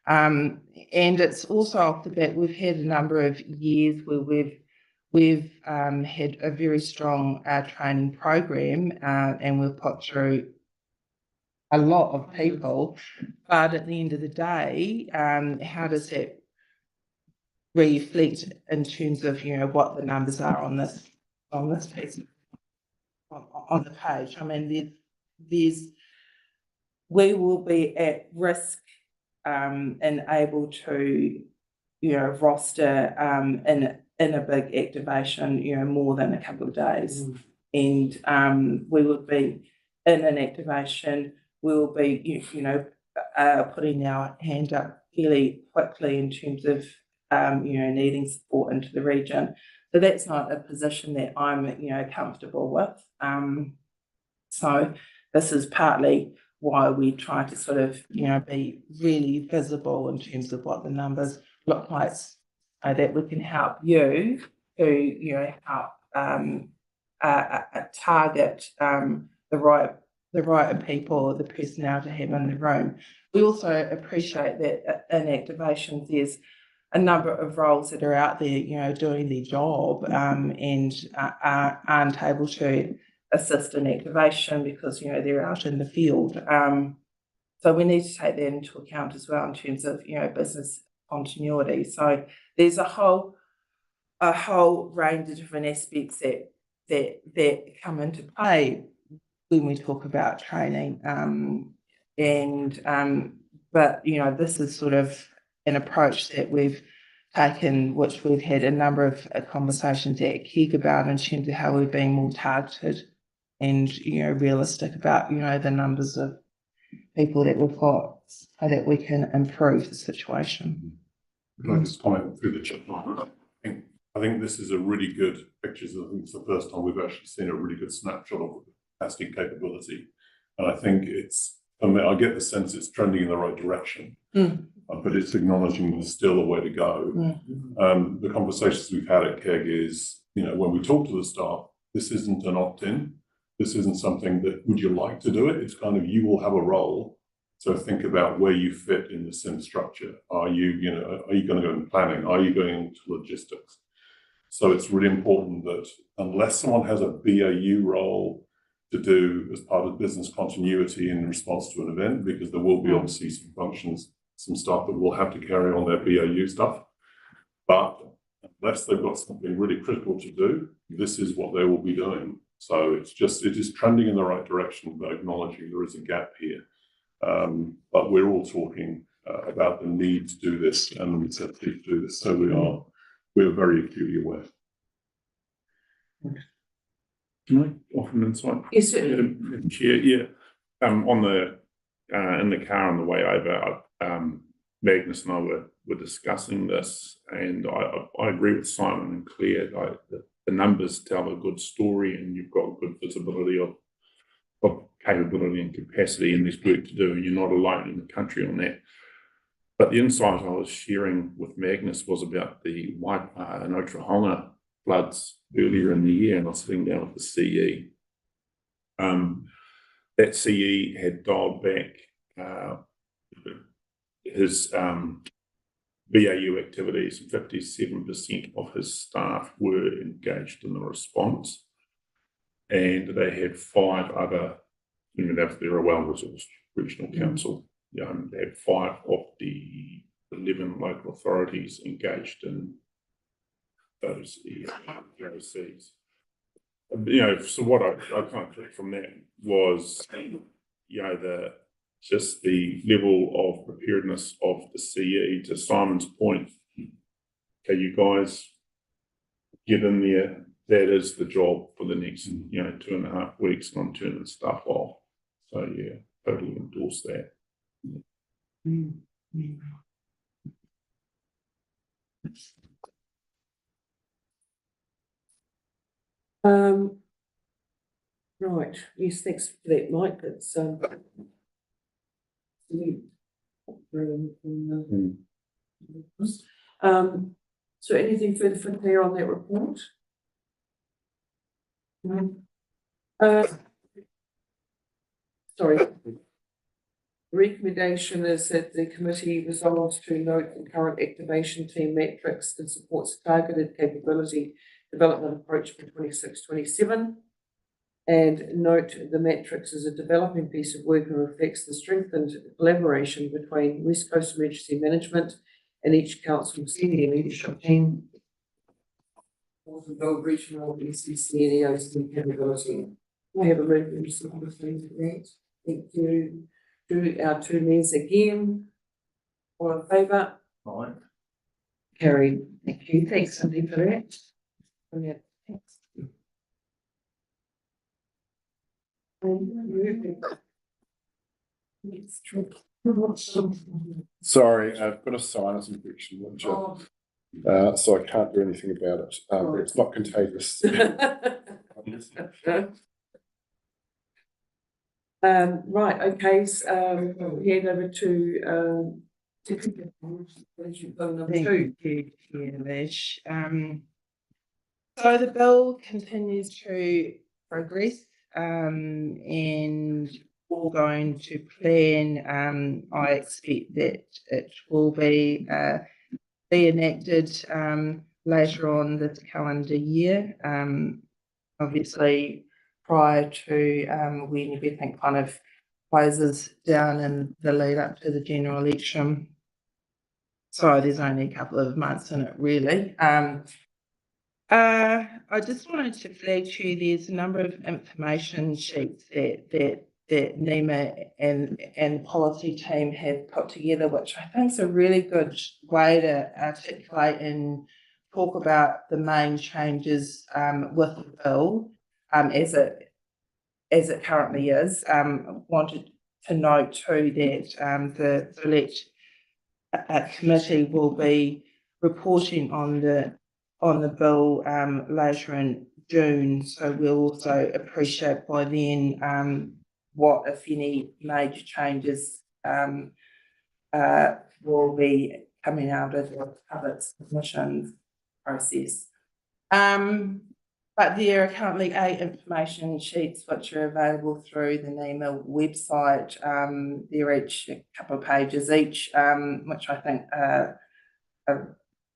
and it's also off the bat, we've had a number of years where we've had a very strong training program, and we've put through a lot of people. But at the end of the day, how does that reflect in terms of what the numbers are on this piece on the page? I mean, we will be at risk and able to roster in a big activation more than a couple of days. And we would be in an activation, we'll be putting our hand up fairly quickly in terms of needing support into the region. So that's not a position that I'm comfortable with. So this is partly why we try to sort of be really visible in terms of what the numbers look like, so that we can help you to help target the right people, the personnel to have in the room. we also appreciate that in activations, there's a number of roles that are out there, you know, doing their job, and aren't able to assist in activation because, you know, they're out in the field. So we need to take that into account as well in terms of, you know, business continuity. So there's a whole range of different aspects that come into play when we talk about training. But you know, this is sort of an approach that we've taken, which we've had a number of conversations at KEG about in terms of how we're being more targeted and, you know, realistic about, you know, the numbers of people that we've got so that we can improve the situation. Can I just comment through the chat? I think this is a really good picture. I think it's the first time we've actually seen a really good snapshot of capacity and capability. And I think I mean, I get the sense it's trending in the right direction, but it's acknowledging there's still a way to go. The conversations we've had at KEG is, you know, when we talk to the staff, this isn't an opt-in. This isn't something that, would you like to do it? It's kind of, you will have a role. So think about where you fit in the SIM structure. Are you going to go in planning? Are you going into logistics? So it's really important that unless someone has a BAU role to do as part of business continuity in response to an event, because there will be obviously some functions, some stuff that will have to carry on their BAU stuff. But unless they've got something really critical to do, this is what they will be doing. So it is trending in the right direction, but acknowledging there is a gap here. But we're all talking about the need to do this and the necessity to do this. So we are very acutely aware. Can I offer an insight? Yes, certainly. Chair, yeah. On the in the car on the way over, Magnus and I were discussing this, and I agree with Simon and Claire. Like the numbers tell a good story, and you've got good visibility of capability and capacity, and there's work to do, and you're not alone in the country on that. But the insight I was sharing with Magnus was about the Waipa and Otrahonga floods earlier in the year, and I was sitting down with the CE. That CE had dialed back his BAU activities. 57% of his staff were engaged in the response, and they had 5 other, you know, they're a well-resourced regional council. They had 5 of the 11 local authorities engaged in those EOCs. You know, so what I kind of took from that was, you know, just the level of preparedness of the CE. To Simon's point, okay, you guys get in there. That is the job for the next, you know, 2.5 weeks, and I'm turning stuff off. So yeah, totally endorse that. Right, yes, thanks for that, Mike. It's so anything further from Claire on that report? Sorry. The recommendation is that the committee resolves to note the current activation team metrics and supports targeted capability development approach for 26-27. And note the matrix is a developing piece of work and reflects the strengthened collaboration between West Coast Emergency Management and each council senior leadership team. Also build regional ECC and EOC capability. I have a move to some other things for that. Thank you to our 2 mayors again. All in favour? Aye. Carried. Thank you. Thanks, Cindy, for that. Brilliant. Thanks. Sorry, I've got a sinus infection, which so I can't do anything about it. It's not contagious. Right, okay, so head over to number 2. Thank you, Chair Lish. So the bill continues to progress, and all going to plan. I expect that it will be enacted later on this calendar year. Obviously, prior to when everything kind of closes down in the lead up to the general election. So there's only a couple of months in it, really. I just wanted to flag to you there's a number of information sheets that NEMA and the policy team have put together, which I think is a really good way to articulate and talk about the main changes with the bill as it currently is. Wanted to note too that the select committee will be reporting on the bill later in June, so we'll also appreciate by then what, if any, major changes will be coming out of the public submissions process. But there are currently 8 information sheets which are available through the NEMA website. They're each a couple of pages each, which I think are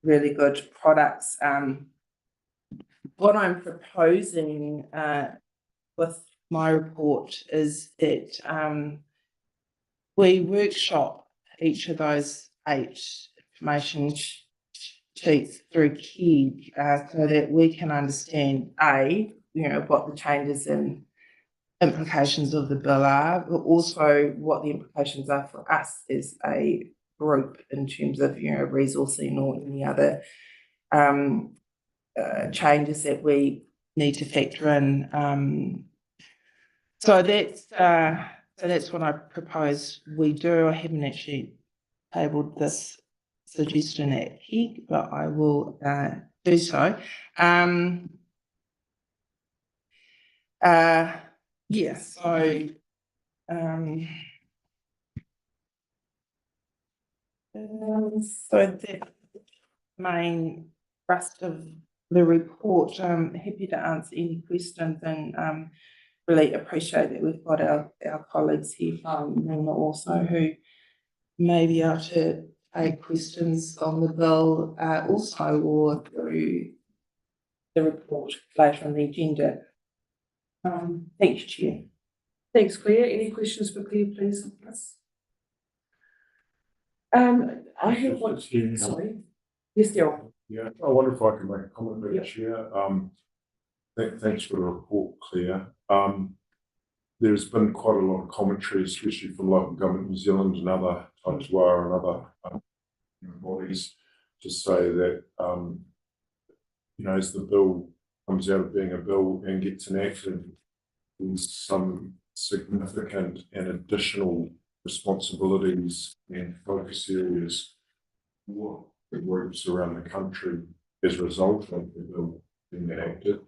really good products. What I'm proposing with my report is that we workshop each of those 8 information sheets through KEG so that we can understand what the changes and implications of the bill are, but also what the implications are for us as a group in terms of resourcing or any other changes that we need to factor in. So that's what I propose we do. I haven't actually tabled this suggestion at KEG, but I will do so. So the main thrust of the report. I'm happy to answer any questions and really appreciate that we've got our colleagues here from NEMA also who may be able to take questions on the bill also or through the report later on the agenda. Thank you, Chair. Thanks, Claire. Any questions for Claire, please? I have one. Sorry. Yes, Daryl. Yeah, I wonder if I can make a comment there, Yeah. Chair. Thanks for the report, Claire. There's been quite a lot of commentary, especially from Local Government New Zealand and other Taitoa and other bodies, to say that as the bill comes out of being a bill and gets enacted, there's some significant and additional responsibilities and focus areas for the groups around the country as a result of the bill being enacted.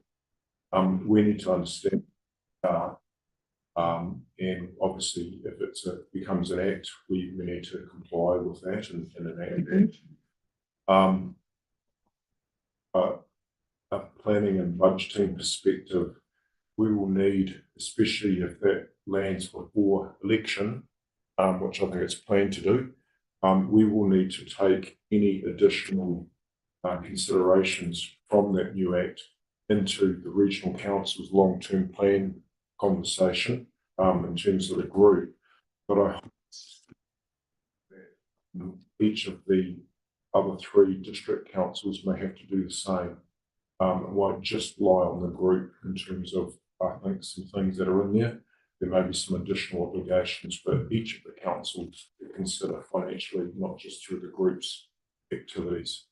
We need to understand and obviously if it becomes an act, we need to comply with that and enact that. A planning and budgeting perspective, we will need, especially if that lands before election, which I think it's planned to do, we will need to take any additional considerations from that new act into the Regional Council's long-term plan conversation in terms of the group. But I hope that each of the other 3 district councils may have to do the same. It won't just lie on the group in terms of, I think, some things that are in there. There may be some additional obligations for each of the councils to consider financially, not just through the group's activities.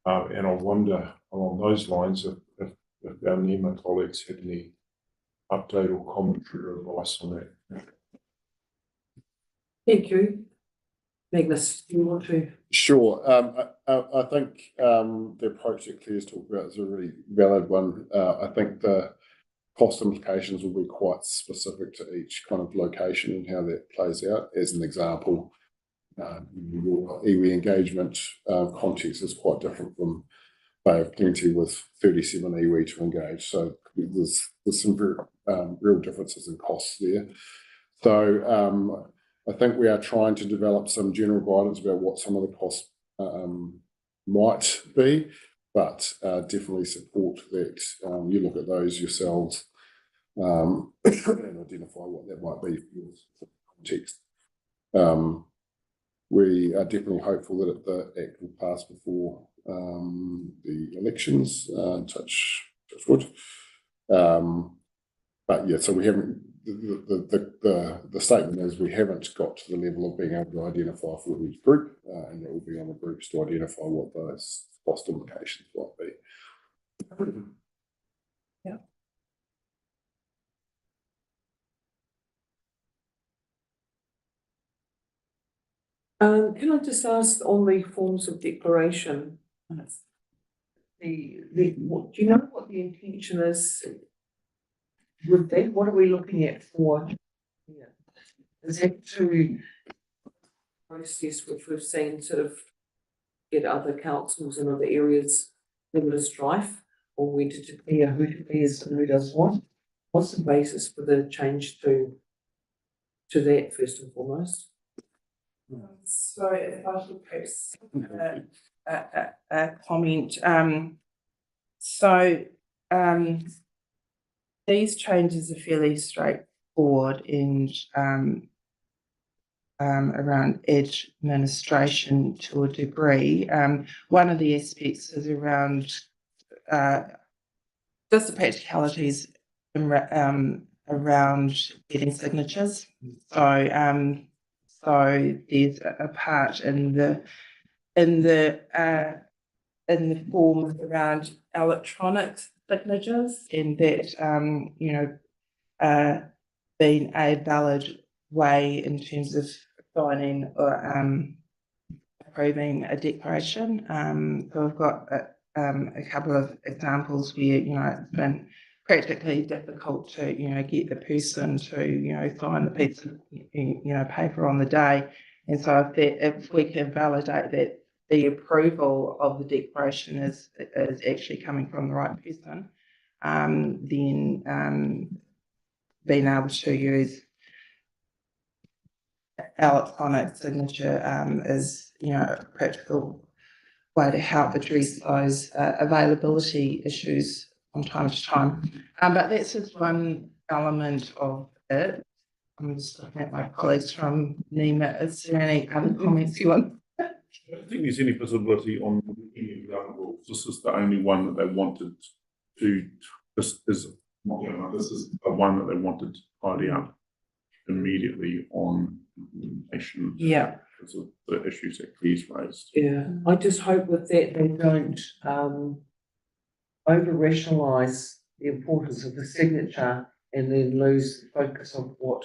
And I wonder along those lines if our NEMA colleagues had any update or commentary or advice on that. Thank you. Magnus, do you want to? Sure. I think the approach that Claire's talked about is a really valid one. I think the cost implications will be quite specific to each kind of location and how that plays out. As an example, your iwi engagement context is quite different from Bay of Plenty with 37 iwi to engage. So there's some real differences in costs there. So I think we are trying to develop some general guidance about what some of the costs might be, but definitely support that you look at those yourselves and identify what that might be for your context. We are definitely hopeful that the Act will pass before the elections, touch wood. But yeah, so we haven't, the statement is we haven't got to the level of being able to identify for each group, and it will be on the groups to identify what those cost implications might be. Yeah. Can I just ask on the forms of declaration? What, do you know what the intention is with that? What are we looking at for? Is that to process which we've seen sort of get other councils in other areas have a strife, or we to declare who declares and who does what? What's the basis for the change to that first and foremost? So if I could perhaps a comment, these changes are fairly straightforward and around administration to a degree. One of the aspects is around just the practicalities around getting signatures. So there's a part in the form around electronic signatures, and that being a valid way in terms of signing or approving a declaration. So we've got a couple of examples where it's been practically difficult to get the person to sign the piece of paper on the day, and so if we can validate that the approval of the declaration is actually coming from the right person, then being able to use electronic signature is a practical way to help address those availability issues from time to time. But that's just one element of it. I'm just looking at my colleagues from NEMA. Is there any other comments you want? I don't think there's any visibility on any of the other rules. This is the only one that they wanted to, this is the one that they wanted to tidy up immediately on implementation. Yeah. Because of the issues that Clee's raised. Yeah, I just hope with that they don't over rationalise the importance of the signature and then lose the focus of what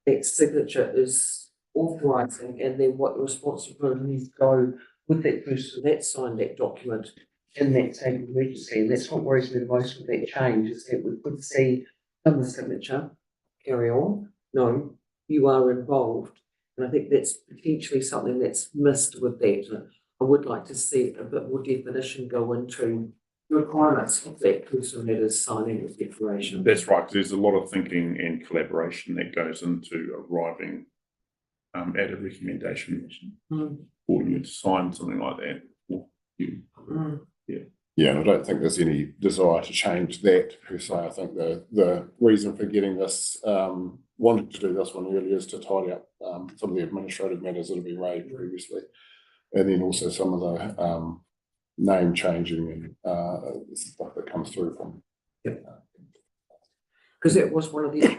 that signature is authorising, and then what the responsibilities go with that person that signed that document in that same emergency. And that's what worries me the most with that change, is that we could see the signature, carry on. No, you are involved. And I think that's potentially something that's missed with that. I would like to see a bit more definition go into requirements of that person that is signing the declaration. That's right, because there's a lot of thinking and collaboration that goes into arriving at a recommendation for you to sign something like that. For you. Yeah, and I don't think there's any desire to change that per se. I think the reason for getting this, wanting to do this one earlier, is to tidy up some of the administrative matters that have been raised previously, and then also some of the name changing and stuff that comes through from. Because it was one of the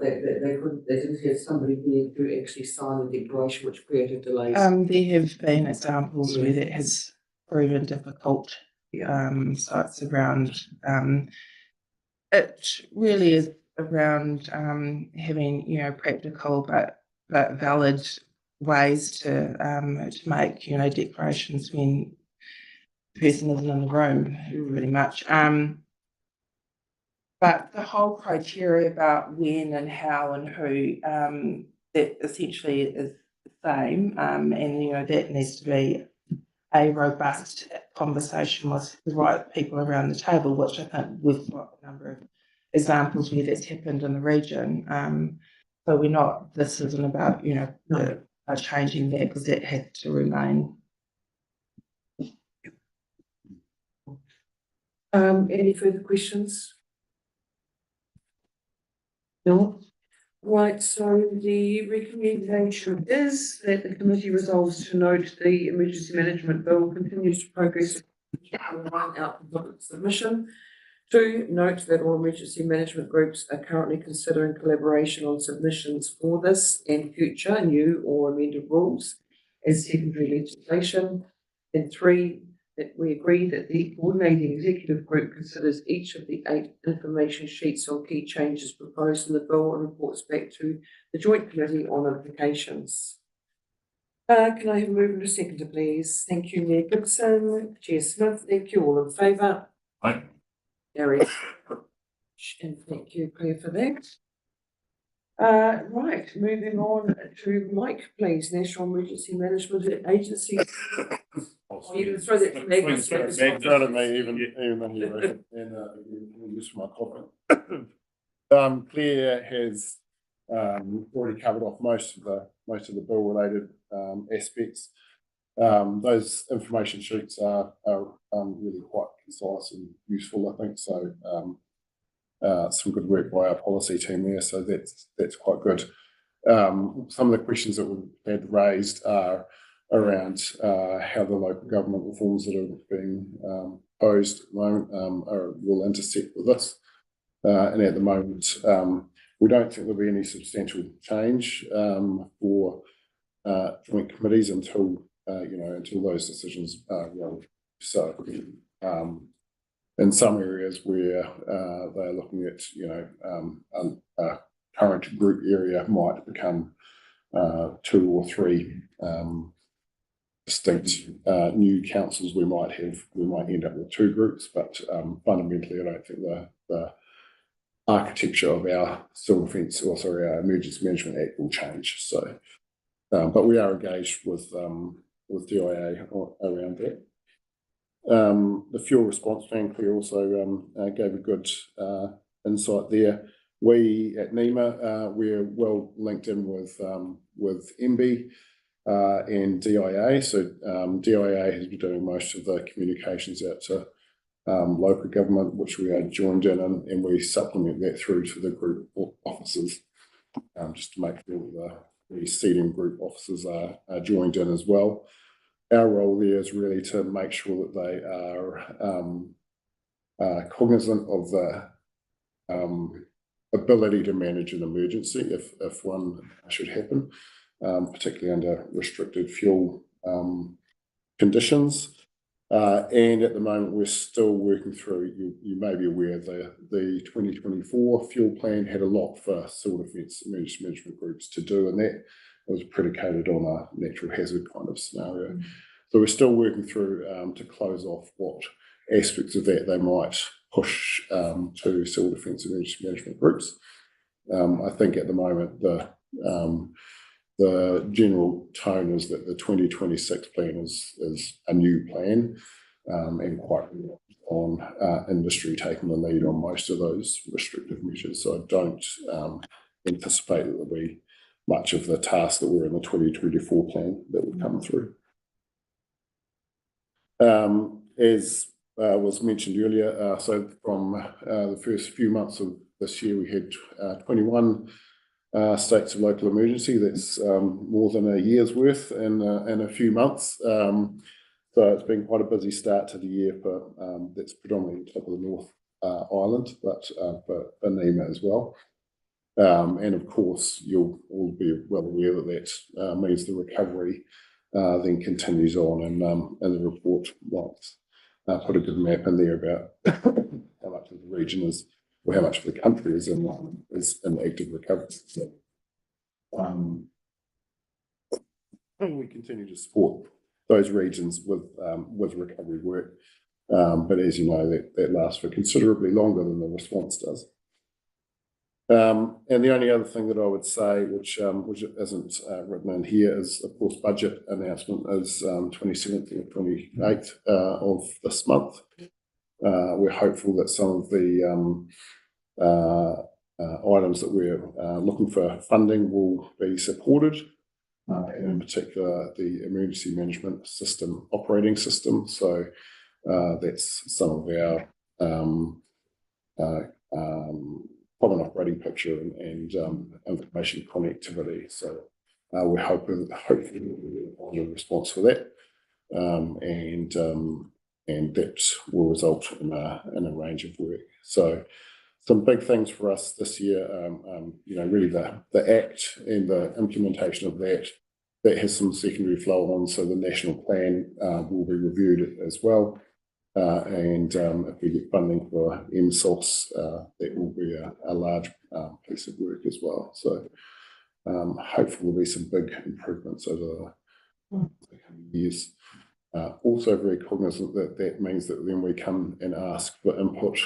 they didn't have somebody there to actually sign the declaration, which created delays. There have been examples where that has proven difficult. So it's around it really is around having practical but valid ways to make declarations when the person isn't in the room, pretty much. But the whole criteria about when and how and who, that essentially is the same, and that needs to be a robust conversation with the right people around the table, which I think we've got a number of examples where that's happened in the region. So this isn't about, changing that because that has to remain. Any further questions? No? Right, so the recommendation is that the committee resolves to note the emergency management bill continues to progress out of submission. 2, note that all emergency management groups are currently considering collaboration on submissions for this and future new or amended rules as secondary legislation. And 3, that we agree that the coordinating executive group considers each of the 8 information sheets on key changes proposed in the bill and reports back to the Joint Committee on Applications. Can I have a mover and a seconder, please? Thank you, Mayor Gibson, Chair Smith. Thank you. All in favour? Aye. Carried. And thank you, Claire, for that. Right, moving on to Mike, please, National Emergency Management Agency. Oh, you can throw that to Meg. In front of me, even though you wrote it, and use my copy. Claire has already covered off most of the bill related aspects. Those information sheets are really quite concise and useful, I think. So some good work by our policy team there. So that's quite good. Some of the questions that we've had raised are around how the local government reforms that are being posed at the moment will intersect with this. And at the moment, we don't think there'll be any substantial change for joint committees until those decisions are real. So in some areas where they're looking at, a current group area might become 2 or 3 distinct new councils. We might end up with 2 groups, but fundamentally, I don't think the architecture of our our Emergency Management Act will change. So, but we are engaged with DIA around that. The fuel response plan, Claire also gave a good insight there. We at NEMA, we're well linked in with MB and DIA. So DIA has been doing most of the communications out to local government, which we are joined in, and we supplement that through to the group officers, just to make sure the seating group officers are joined in as well. Our role there is really to make sure that they are cognizant of the ability to manage an emergency if one should happen, particularly under restricted fuel conditions. And at the moment, we're still working through, you may be aware, the 2024 fuel plan had a lot for civil defence emergency management groups to do, and that was predicated on a natural hazard kind of scenario. So we're still working through to close off what aspects of that they might push to civil defence emergency management groups. I think at the moment the general tone is that the 2026 plan is a new plan and quite on industry taking the lead on most of those restrictive measures. So I don't anticipate that there'll be much of the task that were in the 2024 plan that will come through. As was mentioned earlier, so from the first few months of this year, we had 21 states of local emergency. That's more than a year's worth in a few months. So it's been quite a busy start to the year for that's predominantly top of the North Island, but for NEMA as well. And of course, you'll all be well aware that means the recovery then continues on, and the report might put a good map in there about how much of the region is, or how much of the country is in active recovery. So, we continue to support those regions with recovery work, but as you know, that lasts for considerably longer than the response does. And the only other thing that I would say, which isn't written in here, is of course budget announcement is 27th or 28th of this month. We're hopeful that some of the items that we're looking for funding will be supported. And in particular, the emergency management system operating system. So that's some of our common operating picture and information connectivity. So we're hoping hopefully on a response for that, and that will result in a range of work. So some big things for us this year, really the Act and the implementation of that has some secondary flow on. So the national plan will be reviewed as well. And if we get funding for MSOS, that will be a large piece of work as well. So hopefully there'll be some big improvements over the coming years. Also very cognizant that means that then we come and ask for input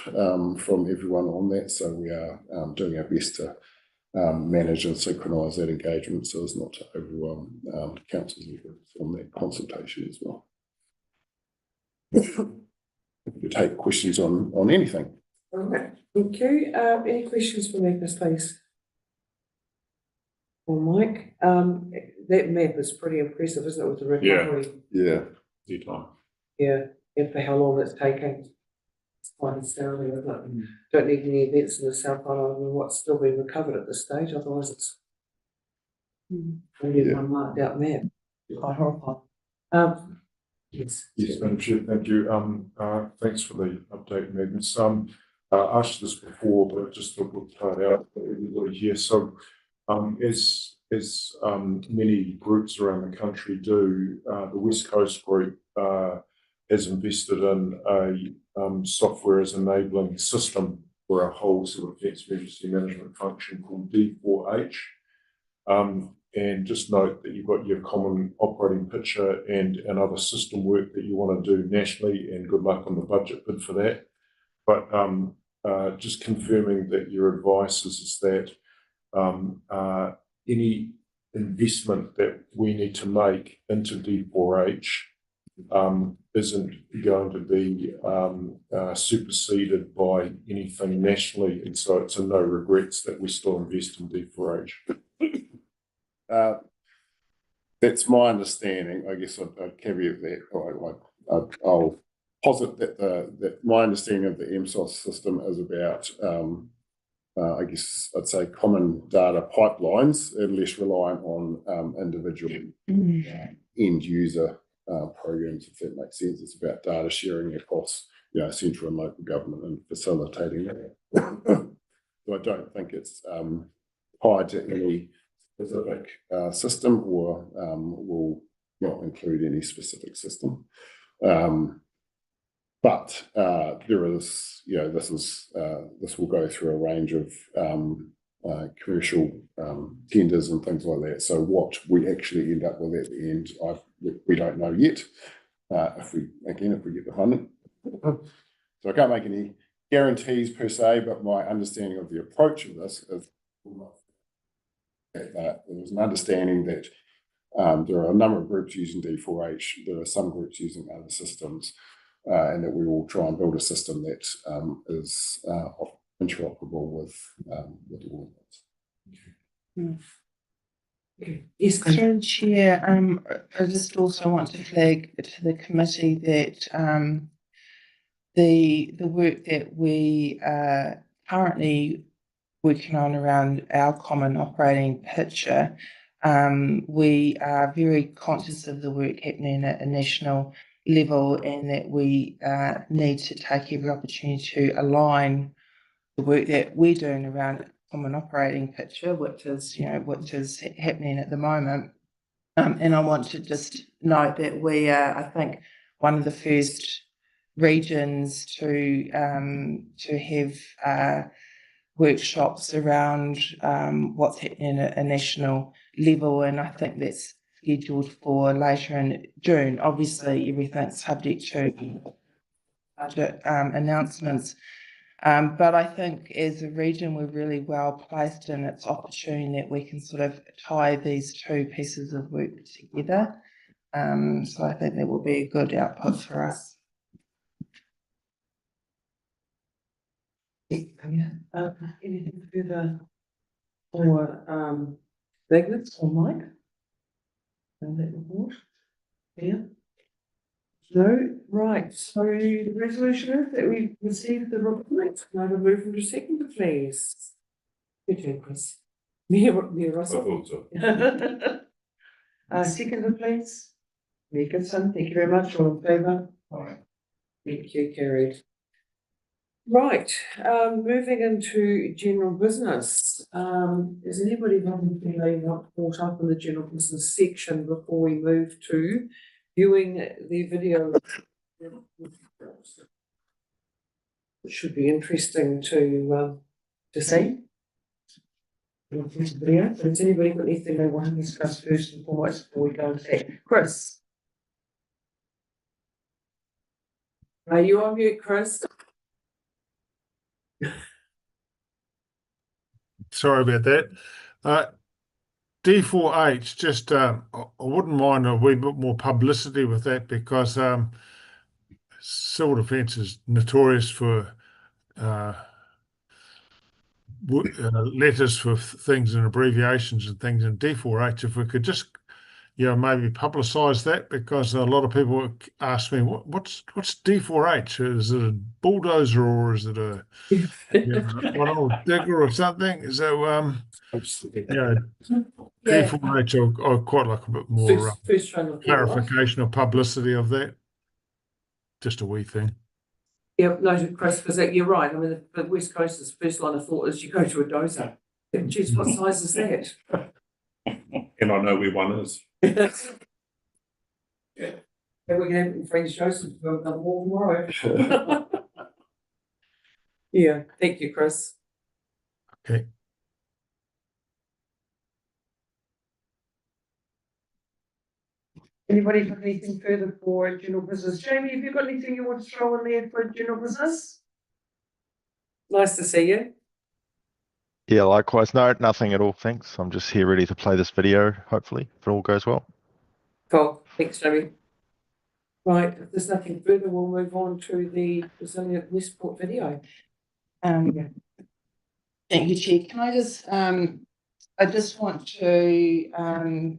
from everyone on that. So we are doing our best to manage and synchronise that engagement so as not to overwhelm councils and groups on that consultation as well. To take questions on anything. All right, thank you. Any questions for me, please? Or Mike? That map is pretty impressive, isn't it, with the recovery? Yeah. Yeah, and for how long it's taking. It's quite astounding, isn't it? Don't need any events in the South Island and what's still being recovered at this stage, otherwise it's only one marked out map. Quite horrifying. Yes. Yes, Madam Chair, thank you. Thanks for the update, Magnus. Asked this before, but just thought we'll try it out for everybody here. So, as many groups around the country do, the West Coast group has invested in a software as enabling system for a whole sort of defence emergency management function called D4H. And just note that you've got your common operating picture and other system work that you want to do nationally, and good luck on the budget bid for that. But just confirming that your advice is that any investment that we need to make into D4H isn't going to be superseded by anything nationally, and so it's a no regrets that we still invest in D4H. That's my understanding. I guess I'd caveat that. I'll posit that my understanding of the MSOS system is about, I guess I'd say, common data pipelines and less reliant on individual end user programs, if that makes sense. It's about data sharing across, central and local government and facilitating that. So I don't think it's tied to any specific system or will not include any specific system. But there is, this will go through a range of commercial tenders and things like that. So what we actually end up with at the end, we don't know yet. If we get the funding, so I can't make any guarantees per se. But my understanding of the approach of this is that there's an understanding that there are a number of groups using D4H. There are some groups using other systems. And that we will try and build a system that is interoperable with all of it. Yes, Madam Chair, I just also want to flag to the committee that the work that we are currently working on around our common operating picture, we are very conscious of the work happening at a national level, and that we need to take every opportunity to align the work that we're doing around common operating picture, which is happening at the moment. And I want to just note that we are, I think, one of the first regions to have workshops around what's happening at a national level, and I think that's scheduled for later in June. Obviously, everything's subject to budget announcements. But I think as a region, we're really well placed, and it's opportune that we can sort of tie these two pieces of work together. So I think that will be a good output for us. Yeah, anything further for, Magnus or Mike? And that report? Yeah? No, right, so the resolution is that we received the report, can I have a move from the second, please? Good job, Chris. Mayor Russell. Second, please. Mayor Gibson, thank you very much, all in favour? Alright. Thank you, carried. Right, moving into general business. Is anybody wanting to be not caught up in the general business section before we move to viewing the video? It should be interesting to see. Video. Has anybody got anything they want to discuss first and foremost before we go into that? Chris? Are you on mute, Chris? Sorry about that. D4H, just I wouldn't mind a wee bit more publicity with that because civil defence is notorious for letters for things and abbreviations and things. And D4H, if we could just maybe publicise that, because a lot of people ask me what's D4H? Is it a bulldozer or is it a one old digger or something? So D4H, I quite like a bit more First trying to clarification or publicity of that. Just a wee thing. Yeah, noted, Chris, because you're right. I mean, the West Coast's first line of thought is you go to a dozer. Geez, what size is that? And I know where one is. Yeah. And we're going to have it in French Joseph for the war tomorrow. Yeah, thank you, Chris. Okay. Anybody got anything further for general business? Jamie, have you got anything you want to throw in there for general business? Nice to see you. Yeah, likewise. No, nothing at all. Thanks. I'm just here ready to play this video, hopefully, if it all goes well. Cool. Thanks, Jamie. Right, if there's nothing further, we'll move on to the Resilient Westport video. Thank you, Chair. Can I just, I just want to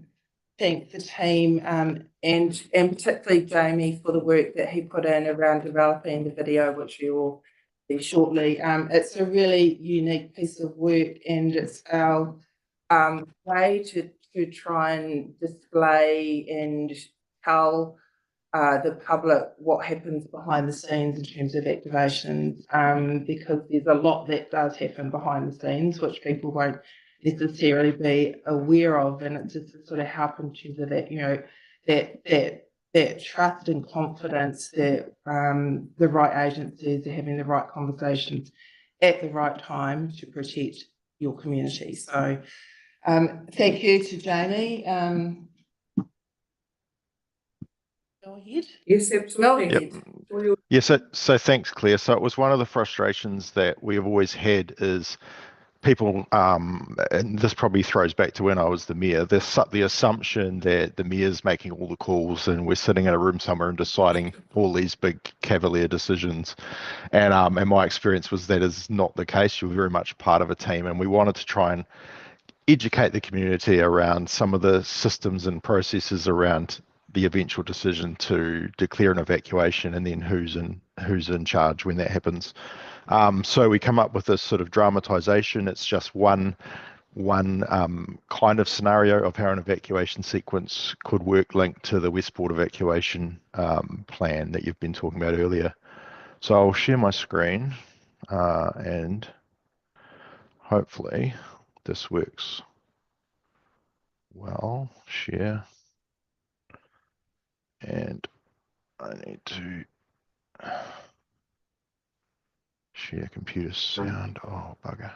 thank the team and particularly Jamie for the work that he put in around developing the video, which we will see shortly. It's a really unique piece of work, and it's our way to try and display and tell the public what happens behind the scenes in terms of activations, because there's a lot that does happen behind the scenes, which people won't necessarily be aware of, and it's just to sort of help in terms of that, that trust and confidence that the right agencies are having the right conversations at the right time to protect your community. So thank you to Jamie. Go ahead. Yes, absolutely. Yep. Yeah, so thanks, Claire. So it was one of the frustrations that we have always had is people, and this probably throws back to when I was the mayor, the assumption that the mayor's making all the calls and we're sitting in a room somewhere and deciding all these big cavalier decisions. And my experience was that is not the case. You're very much part of a team, and we wanted to try and educate the community around some of the systems and processes around the eventual decision to declare an evacuation, and then who's in charge when that happens. So we come up with this sort of dramatization. It's just one kind of scenario of how an evacuation sequence could work, linked to the Westport evacuation plan that you've been talking about earlier. So I'll share my screen and hopefully this works well. Share. And I need to share computer sound. Oh, bugger.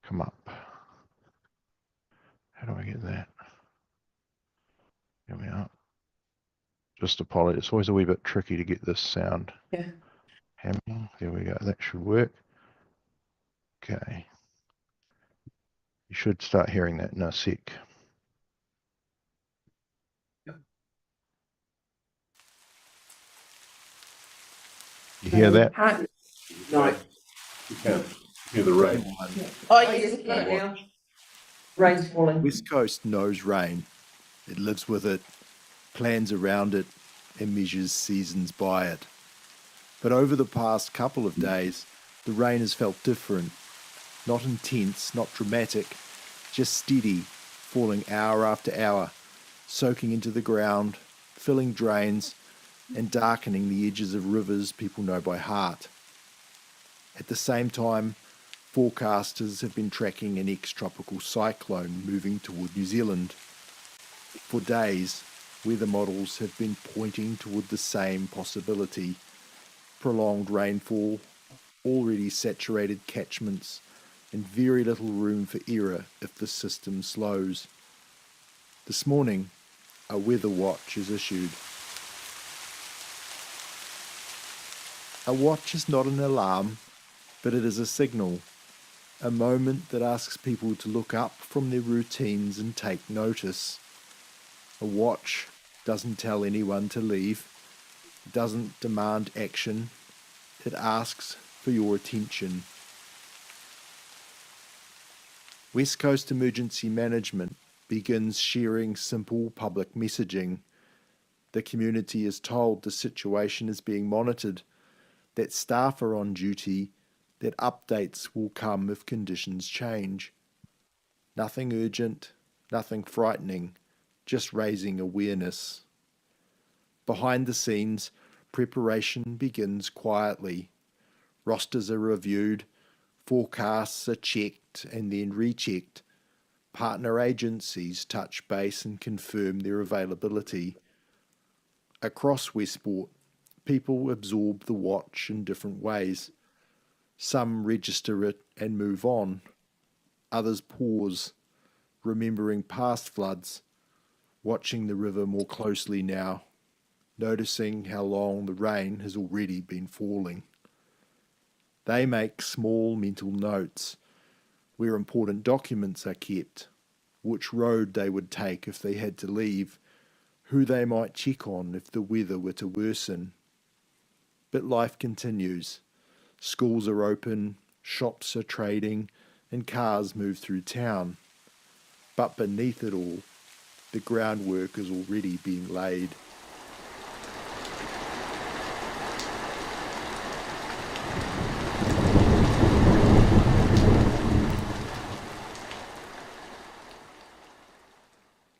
Come up. How do I get that? Here we are. Just apologize. It's always a wee bit tricky to get this sound. Yeah. Happening. There we go. That should work. Okay. You should start hearing that in a sec. You hear that? No. You can hear the rain. Oh, yes, got it now. Rain's falling. West Coast knows rain. It lives with it, plans around it, and measures seasons by it. But over the past couple of days, the rain has felt different. Not intense, not dramatic, just steady, falling hour after hour, soaking into the ground, filling drains, and darkening the edges of rivers people know by heart. At the same time, forecasters have been tracking an ex-tropical cyclone moving toward New Zealand. For days, weather models have been pointing toward the same possibility: prolonged rainfall, already saturated catchments, and very little room for error if the system slows. This morning, a weather watch is issued. A watch is not an alarm, but it is a signal, a moment that asks people to look up from their routines and take notice. A watch doesn't tell anyone to leave, it doesn't demand action, it asks for your attention. West Coast Emergency Management begins sharing simple public messaging. The community is told the situation is being monitored, that staff are on duty, that updates will come if conditions change. Nothing urgent, nothing frightening, just raising awareness. Behind the scenes, preparation begins quietly. Rosters are reviewed, forecasts are checked and then rechecked. Partner agencies touch base and confirm their availability. Across Westport, people absorb the watch in different ways. Some register it and move on. Others pause, remembering past floods, watching the river more closely now, noticing how long the rain has already been falling. They make small mental notes where important documents are kept, which road they would take if they had to leave, who they might check on if the weather were to worsen. But life continues. Schools are open, shops are trading, and cars move through town. But beneath it all, the groundwork is already being laid.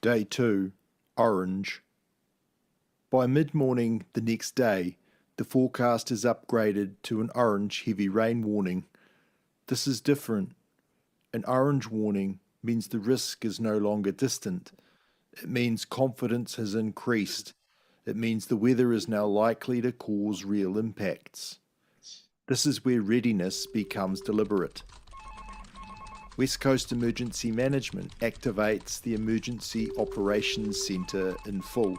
Day 2, orange. By mid-morning the next day, the forecast is upgraded to an orange heavy rain warning. This is different. An orange warning means the risk is no longer distant. It means confidence has increased. It means the weather is now likely to cause real impacts. This is where readiness becomes deliberate. West Coast Emergency Management activates the Emergency Operations Centre in full.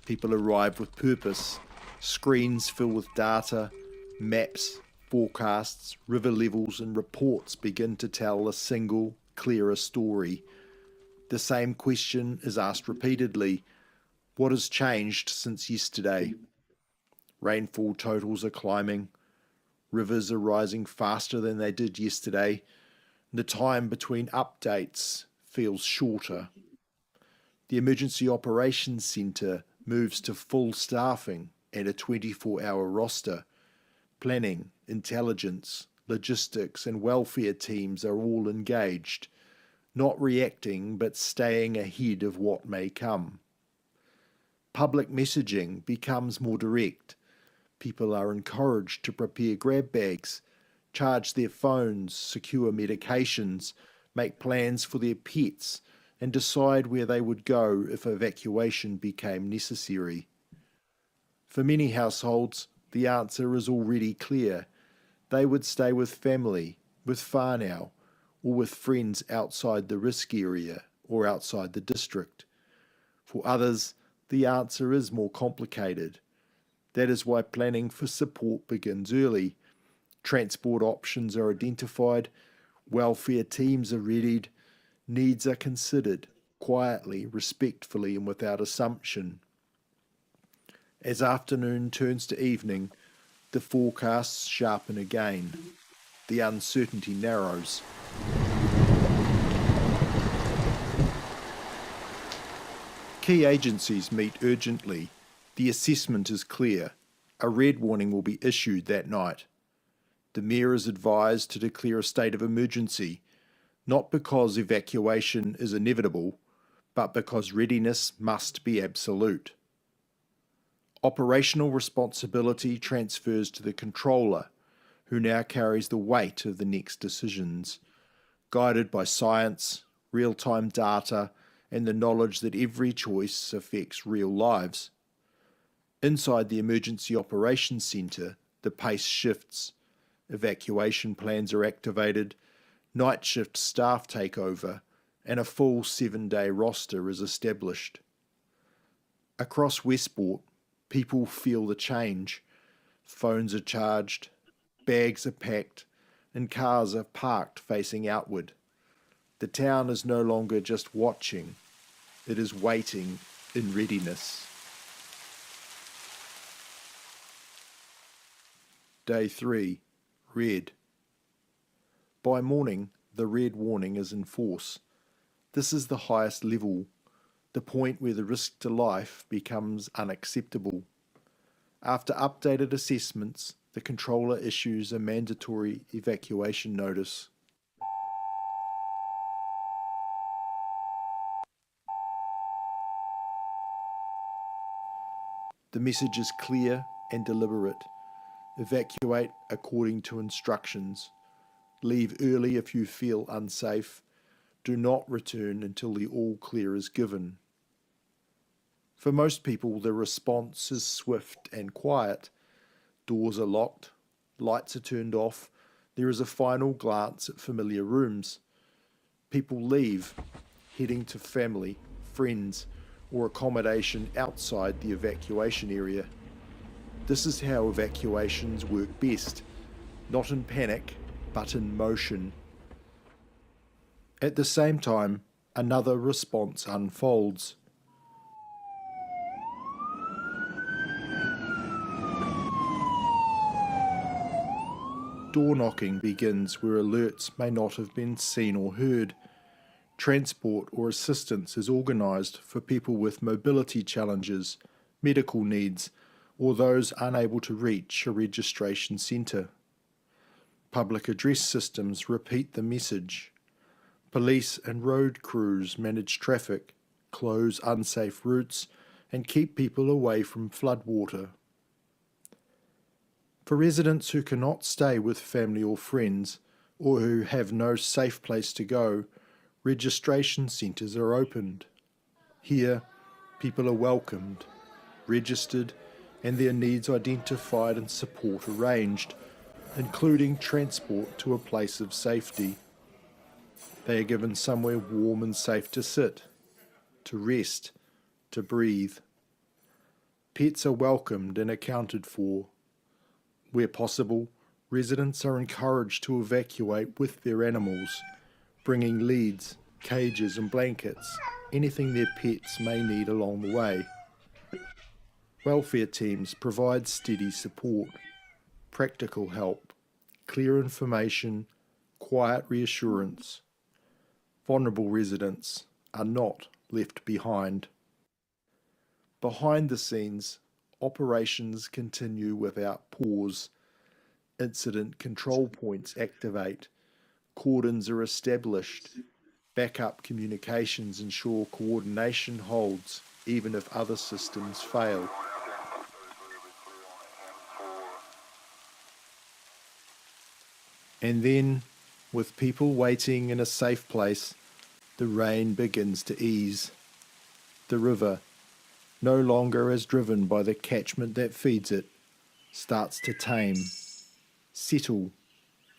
People arrive with purpose. Screens fill with data, maps, forecasts, river levels, and reports begin to tell a single, clearer story. The same question is asked repeatedly: what has changed since yesterday? Rainfall totals are climbing. Rivers are rising faster than they did yesterday. The time between updates feels shorter. The Emergency Operations Centre moves to full staffing and a 24-hour roster. Planning, intelligence, logistics, and welfare teams are all engaged, not reacting but staying ahead of what may come. Public messaging becomes more direct. People are encouraged to prepare grab bags, charge their phones, secure medications, make plans for their pets, and decide where they would go if evacuation became necessary. For many households, the answer is already clear. They would stay with family, with whānau, or with friends outside the risk area or outside the district. For others, the answer is more complicated. That is why planning for support begins early. Transport options are identified, welfare teams are readied, needs are considered, quietly, respectfully, and without assumption. As afternoon turns to evening, the forecasts sharpen again. the uncertainty narrows. Key agencies meet urgently. The assessment is clear. A red warning will be issued that night. The Mayor is advised to declare a state of emergency, not because evacuation is inevitable, but because readiness must be absolute. Operational responsibility transfers to the controller, who now carries the weight of the next decisions, guided by science, real-time data, and the knowledge that every choice affects real lives. Inside the Emergency Operations Centre, the pace shifts. Evacuation plans are activated, night shift staff take over, and a full 7-day roster is established. Across Westport, people feel the change. Phones are charged, bags are packed, and cars are parked facing outward. The town is no longer just watching, it is waiting in readiness. Day 3, red. By morning, the red warning is in force. This is the highest level, the point where the risk to life becomes unacceptable. After updated assessments, the controller issues a mandatory evacuation notice. The message is clear and deliberate. Evacuate according to instructions. Leave early if you feel unsafe. Do not return until the all clear is given. For most people, the response is swift and quiet. Doors are locked, lights are turned off, there is a final glance at familiar rooms. People leave, heading to family, friends, or accommodation outside the evacuation area. This is how evacuations work best, not in panic, but in motion. At the same time, another response unfolds. Door knocking begins where alerts may not have been seen or heard. Transport or assistance is organised for people with mobility challenges, medical needs, or those unable to reach a registration centre. Public address systems repeat the message. Police and road crews manage traffic, close unsafe routes, and keep people away from floodwater. For residents who cannot stay with family or friends, or who have no safe place to go, registration centres are opened. Here, people are welcomed, registered, and their needs identified and support arranged, including transport to a place of safety. They are given somewhere warm and safe to sit, to rest, to breathe. Pets are welcomed and accounted for. Where possible, residents are encouraged to evacuate with their animals, bringing leads, cages and blankets, anything their pets may need along the way. Welfare teams provide steady support, practical help, clear information, quiet reassurance. Vulnerable residents are not left behind. Behind the scenes, operations continue without pause. Incident control points activate. Cordons are established. Backup communications ensure coordination holds, even if other systems fail. And then, with people waiting in a safe place, the rain begins to ease. The river, no longer as driven by the catchment that feeds it, starts to tame, settle,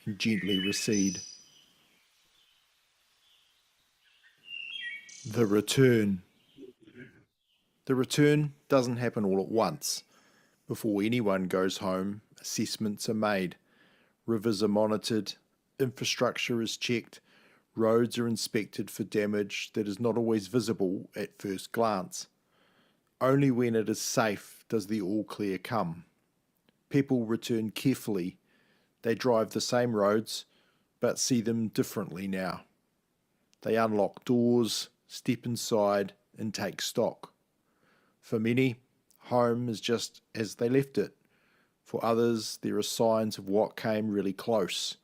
and gently recede. The return. The return doesn't happen all at once. Before anyone goes home, assessments are made, rivers are monitored, infrastructure is checked, roads are inspected for damage that is not always visible at first glance. Only when it is safe does the all clear come. People return carefully, They drive the same roads, but see them differently now. They unlock doors, step inside, and take stock. For many, home is just as they left it. For others, there are signs of what came really close.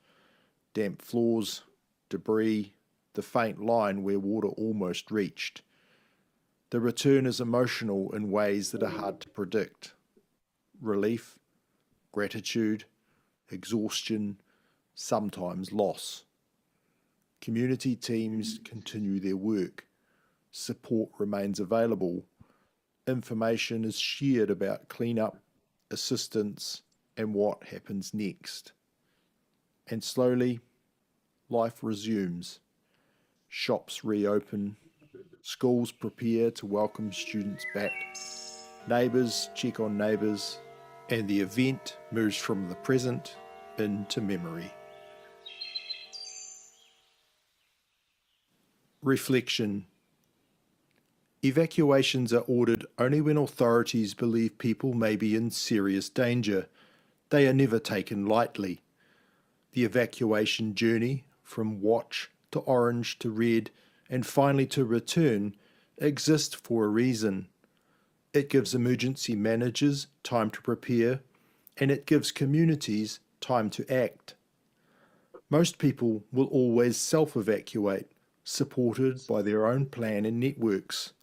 Damp floors, debris, the faint line where water almost reached. The return is emotional in ways that are hard to predict. Relief, gratitude, exhaustion, sometimes loss. Community teams continue their work. Support remains available. Information is shared about cleanup, assistance, and what happens next. And slowly, life resumes. Shops reopen. Schools prepare to welcome students back. Neighbours check on neighbours, and the event moves from the present into memory. Reflection. Evacuations are ordered only when authorities believe people may be in serious danger. They are never taken lightly. The evacuation journey, from watch to orange to red and finally to return, exists for a reason. It gives emergency managers time to prepare, and it gives communities time to act. Most people will always self-evacuate, supported by their own plan and networks.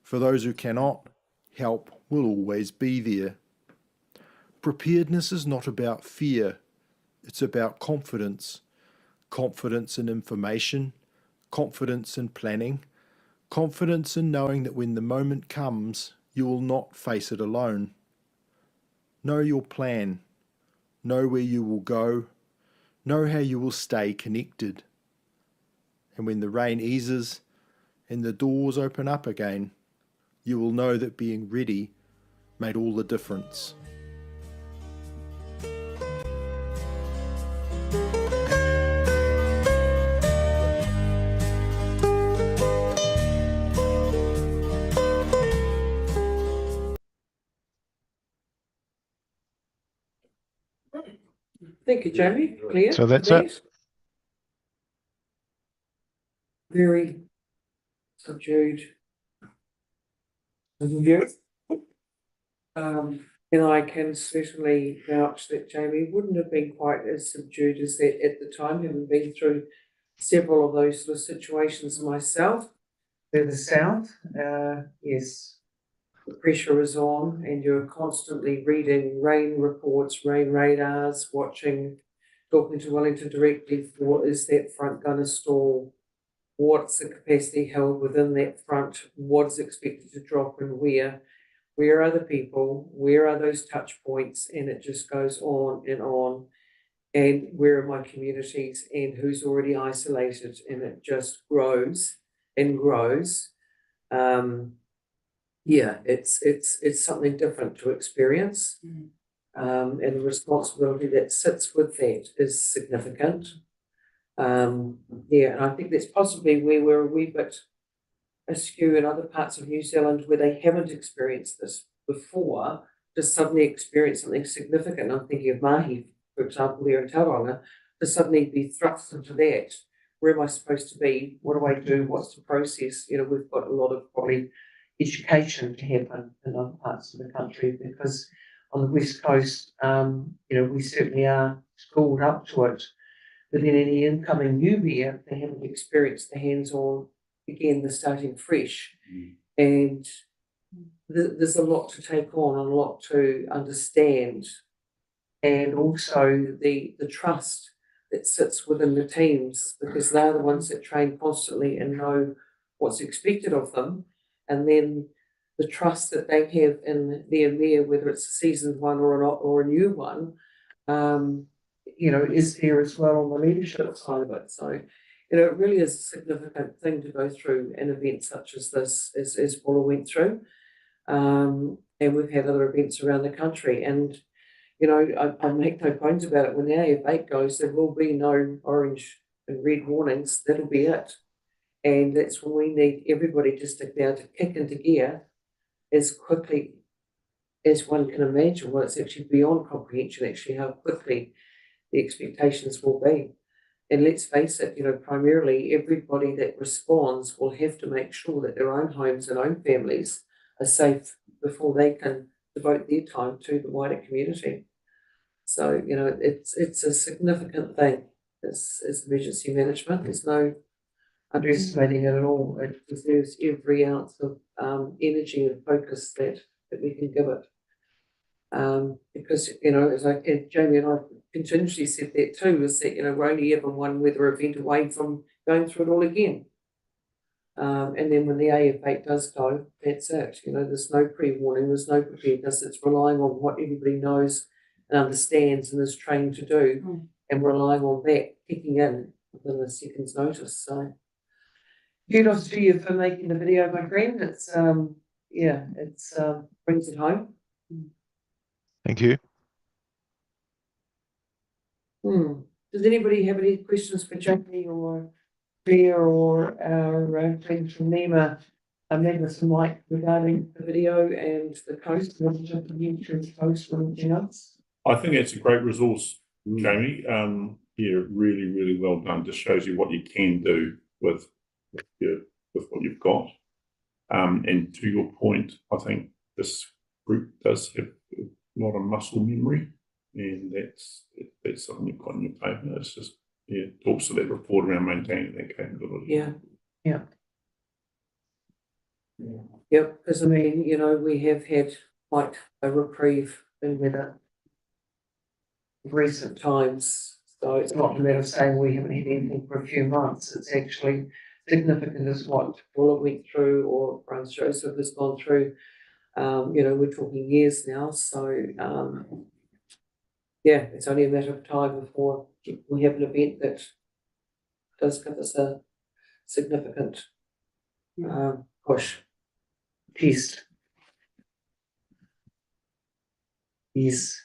For those who cannot, help will always be there. Preparedness is not about fear, it's about confidence. Confidence in information, confidence in planning, confidence in knowing that when the moment comes, you will not face it alone. Know your plan, know where you will go, know how you will stay connected. And when the rain eases and the doors open up again, you will know that being ready made all the difference. Thank you, Jamie. Clear? So that's it. Very subdued. Overview. And I can certainly vouch that Jamie wouldn't have been quite as subdued as that at the time, having been through several of those sort of situations myself. Further south, yes, the pressure is on, and you're constantly reading rain reports, rain radars, watching, talking to Wellington directly for, is that front going to stall? What's the capacity held within that front? What is expected to drop and where? Where are the people? Where are those touch points? And it just goes on and on. And where are my communities and who's already isolated? And it just grows and grows. Yeah, it's something different to experience. And the responsibility that sits with that is significant. Yeah, and I think that's possibly where we're a wee bit askew in other parts of New Zealand where they haven't experienced this before, to suddenly experience something significant. I'm thinking of Mahi, for example, there in Tauranga, to suddenly be thrust into that. Where am I supposed to be? What do I do? What's the process? You know, we've got a lot of probably education to happen in other parts of the country, because on the West Coast, you know, we certainly are schooled up to it. But then any incoming newbie, they haven't experienced the hands-on, again, the starting fresh. And there's a lot to take on, a lot to understand. And also the trust that sits within the teams, because they're the ones that train constantly and know what's expected of them. And then the trust that they have in their mayor, whether it's a seasoned one or a new one, you know, is there as well on the leadership side of it. So, you know, it really is a significant thing to go through an event such as this, as Paula went through. And we've had other events around the country. And, you know, I make no bones about it. When the AF8 goes, there will be no orange and red warnings. That'll be it. And that's when we need everybody just to be able to kick into gear as quickly as one can imagine. Well, it's actually beyond comprehension, actually, how quickly the expectations will be. And let's face it, you know, primarily everybody that responds will have to make sure that their own homes and own families are safe before they can devote their time to the wider community. So, you know, it's a significant thing as emergency management. There's no underestimating it at all. It deserves every ounce of energy and focus that we can give it. Because, you know, and Jamie and I continuously said that too, is that, you know, we're only ever one weather event away from going through it all again. And then when the AF8 does go, that's it. You know, there's no pre-warning, there's no preparedness. It's relying on what everybody knows and understands and is trained to do, and relying on that kicking in within a second's notice. So kudos to you for making the video, my friend. It's yeah, it's brings it home. Thank you. Does anybody have any questions for Jamie or Claire or our friends from NEMA, Magnus and Mike, regarding the video and the coast, the coast or anything else? I think it's a great resource, Jamie. Yeah, really, really well done. Just shows you what you can do with what you've got. And to your point, I think this group does have a lot of muscle memory, and that's something you've got in your paper. It's just, yeah, talks to that report around maintaining that capability. Yeah. Yep, because I mean, you know, we have had quite a reprieve in weather in recent times. So it's not a matter of saying we haven't had anything for a few months. It's actually significant as what Paula went through or Franz Joseph has gone through. You know, we're talking years now. So yeah, it's only a matter of time before we have an event that does give us a significant push. Test. Yes.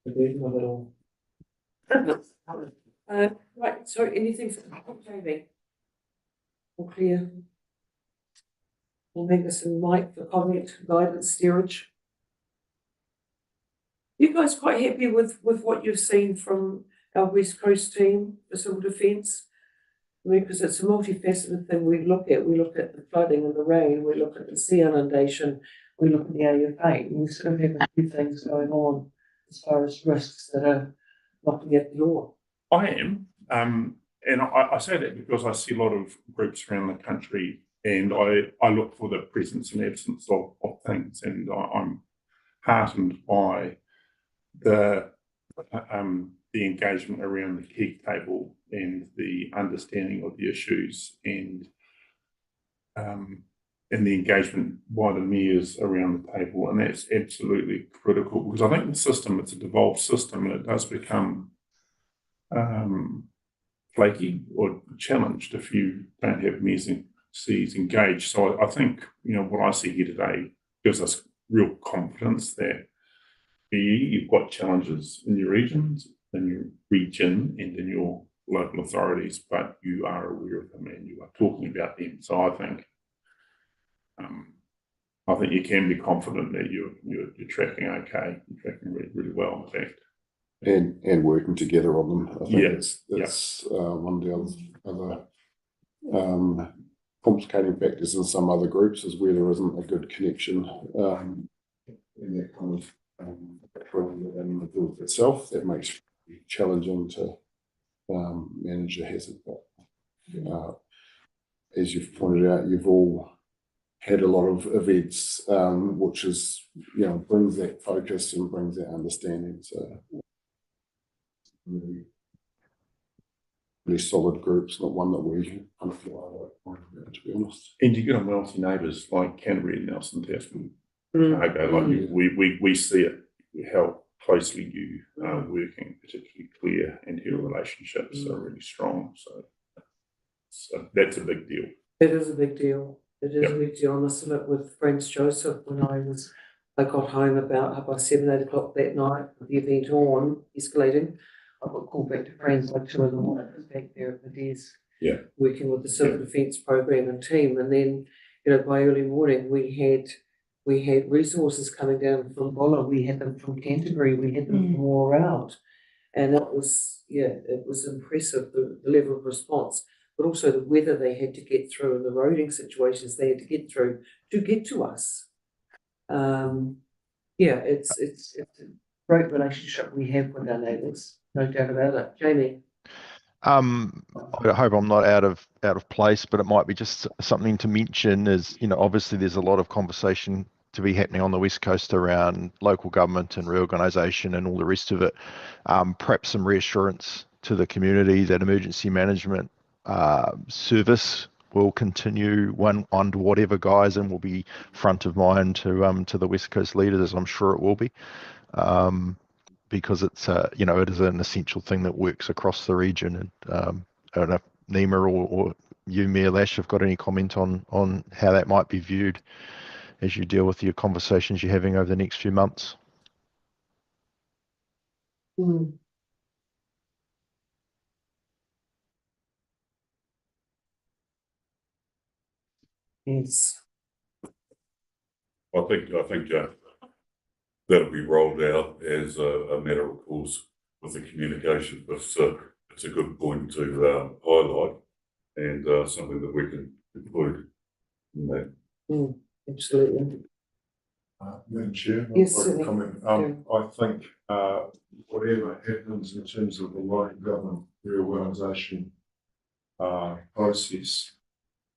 The burden of it all. Right, so anything for Jamie? All clear? We'll make this in Mike for comment, guidance, steerage. You guys quite happy with what you've seen from our West Coast team for civil defence? I mean, because it's a multifaceted thing we look at. We look at the flooding and the rain, we look at the sea inundation, we look at the AF8, and we sort of have a few things going on as far as risks that are knocking at the door. I am, and I say that because I see a lot of groups around the country, and I look for the presence and absence of things, and I'm heartened by the engagement around the key table and the understanding of the issues, and the engagement by the mayors around the table, and that's absolutely critical, because I think the system, it's a devolved system, and it does become flaky or challenged if you don't have mayors and Cs engaged. So I think, you know, what I see here today gives us real confidence that you've got challenges in your regions, in your region, and in your local authorities, but you are aware of them and you are talking about them. So I think you can be confident that you're tracking okay, you're tracking really, really well, in fact. And working together on them. I think Yeah. it's one of the other complicating factors in some other groups is where there isn't a good connection in that kind of within the group itself. That makes it challenging to manage a hazard. But as you've pointed out, you've all had a lot of events, which is, you know, brings that focus and brings that understanding. So really solid groups, not one that we feel like, to be honest. And you get on wealthy neighbours like Canterbury and Nelson Tasman. We see it, how closely you are working, particularly Claire, and her relationships are really strong. So that's a big deal. It is a big deal. It is a big deal. I must admit, with Franz Joseph, when I got home about 7, 8 o'clock that night, with the event on, escalating, I got called back to Franz like 2 in the morning. I was back there at the desk, working with the civil defence program and team. And then, you know, by early morning, we had resources coming down from Bola, we had them from Canterbury, we had them from all around. And that was, it was impressive, the level of response, but also the weather they had to get through and the roading situations they had to get through to get to us. It's a great relationship we have with our neighbours, no doubt about it. Jamie? I hope I'm not out of place, but it might be just something to mention is, obviously there's a lot of conversation to be happening on the West Coast around local government and reorganisation and all the rest of it. Perhaps some reassurance to the community that emergency management service will continue under whatever guise and will be front of mind to the West Coast leaders, as I'm sure it will be. Because it's it is an essential thing that works across the region. And I don't know if Nima or you, Mayor Lash, have got any comment on how that might be viewed as you deal with your conversations you're having over the next few months. Yes. I think that'll be rolled out as a matter of course with the communication, but it's a good point to highlight and something that we can include in that. Absolutely. Madam Chair, Yes, I'd like to certainly. comment. I think whatever happens in terms of the local government reorganisation process,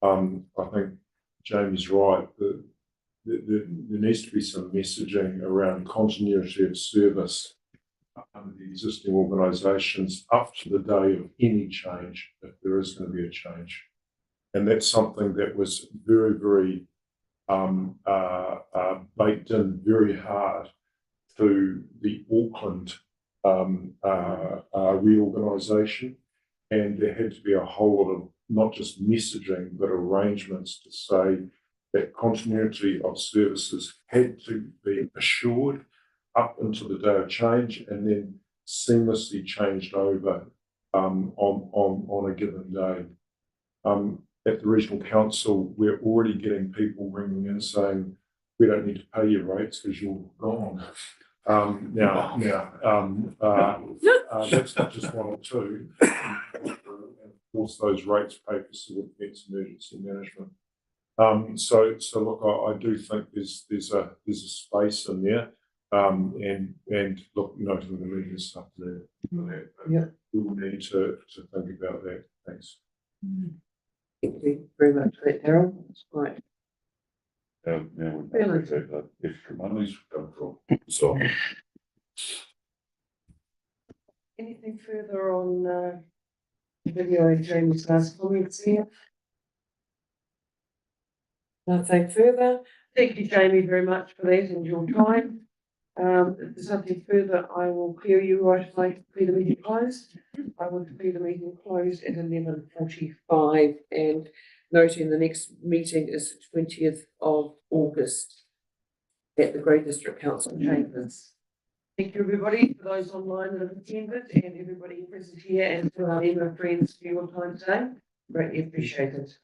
I think Jamie's right. There needs to be some messaging around continuity of service under the existing organisations up to the day of any change, if there is going to be a change. And that's something that was very, very baked in very hard to the Auckland reorganisation. And there had to be a whole lot of not just messaging, but arrangements to say that continuity of services had to be assured up until the day of change and then seamlessly changed over on a given day. At the Regional Council, we're already getting people ringing in saying, we don't need to pay your rates because you're gone. That's not just one or two. And of course, those rates pay for civil defence emergency management. So look, I do think there's a space in there. And look, noting the media stuff there. We will need to think about that. Thanks. Thank you very much for that, Darryl. That's right. Extra monies come from. So Anything further on video and Jamie's last comments here? Nothing further. Thank you, Jamie, very much for that and your time. If there's nothing further, I will clear you right if I declare the meeting closed. I will declare the meeting closed at 11:45 and noting the next meeting is the 20th of August at the Grey District Council Chambers. Thank you, everybody, for those online that have attended and everybody present here and to our Emma friends for your time today. Greatly appreciated.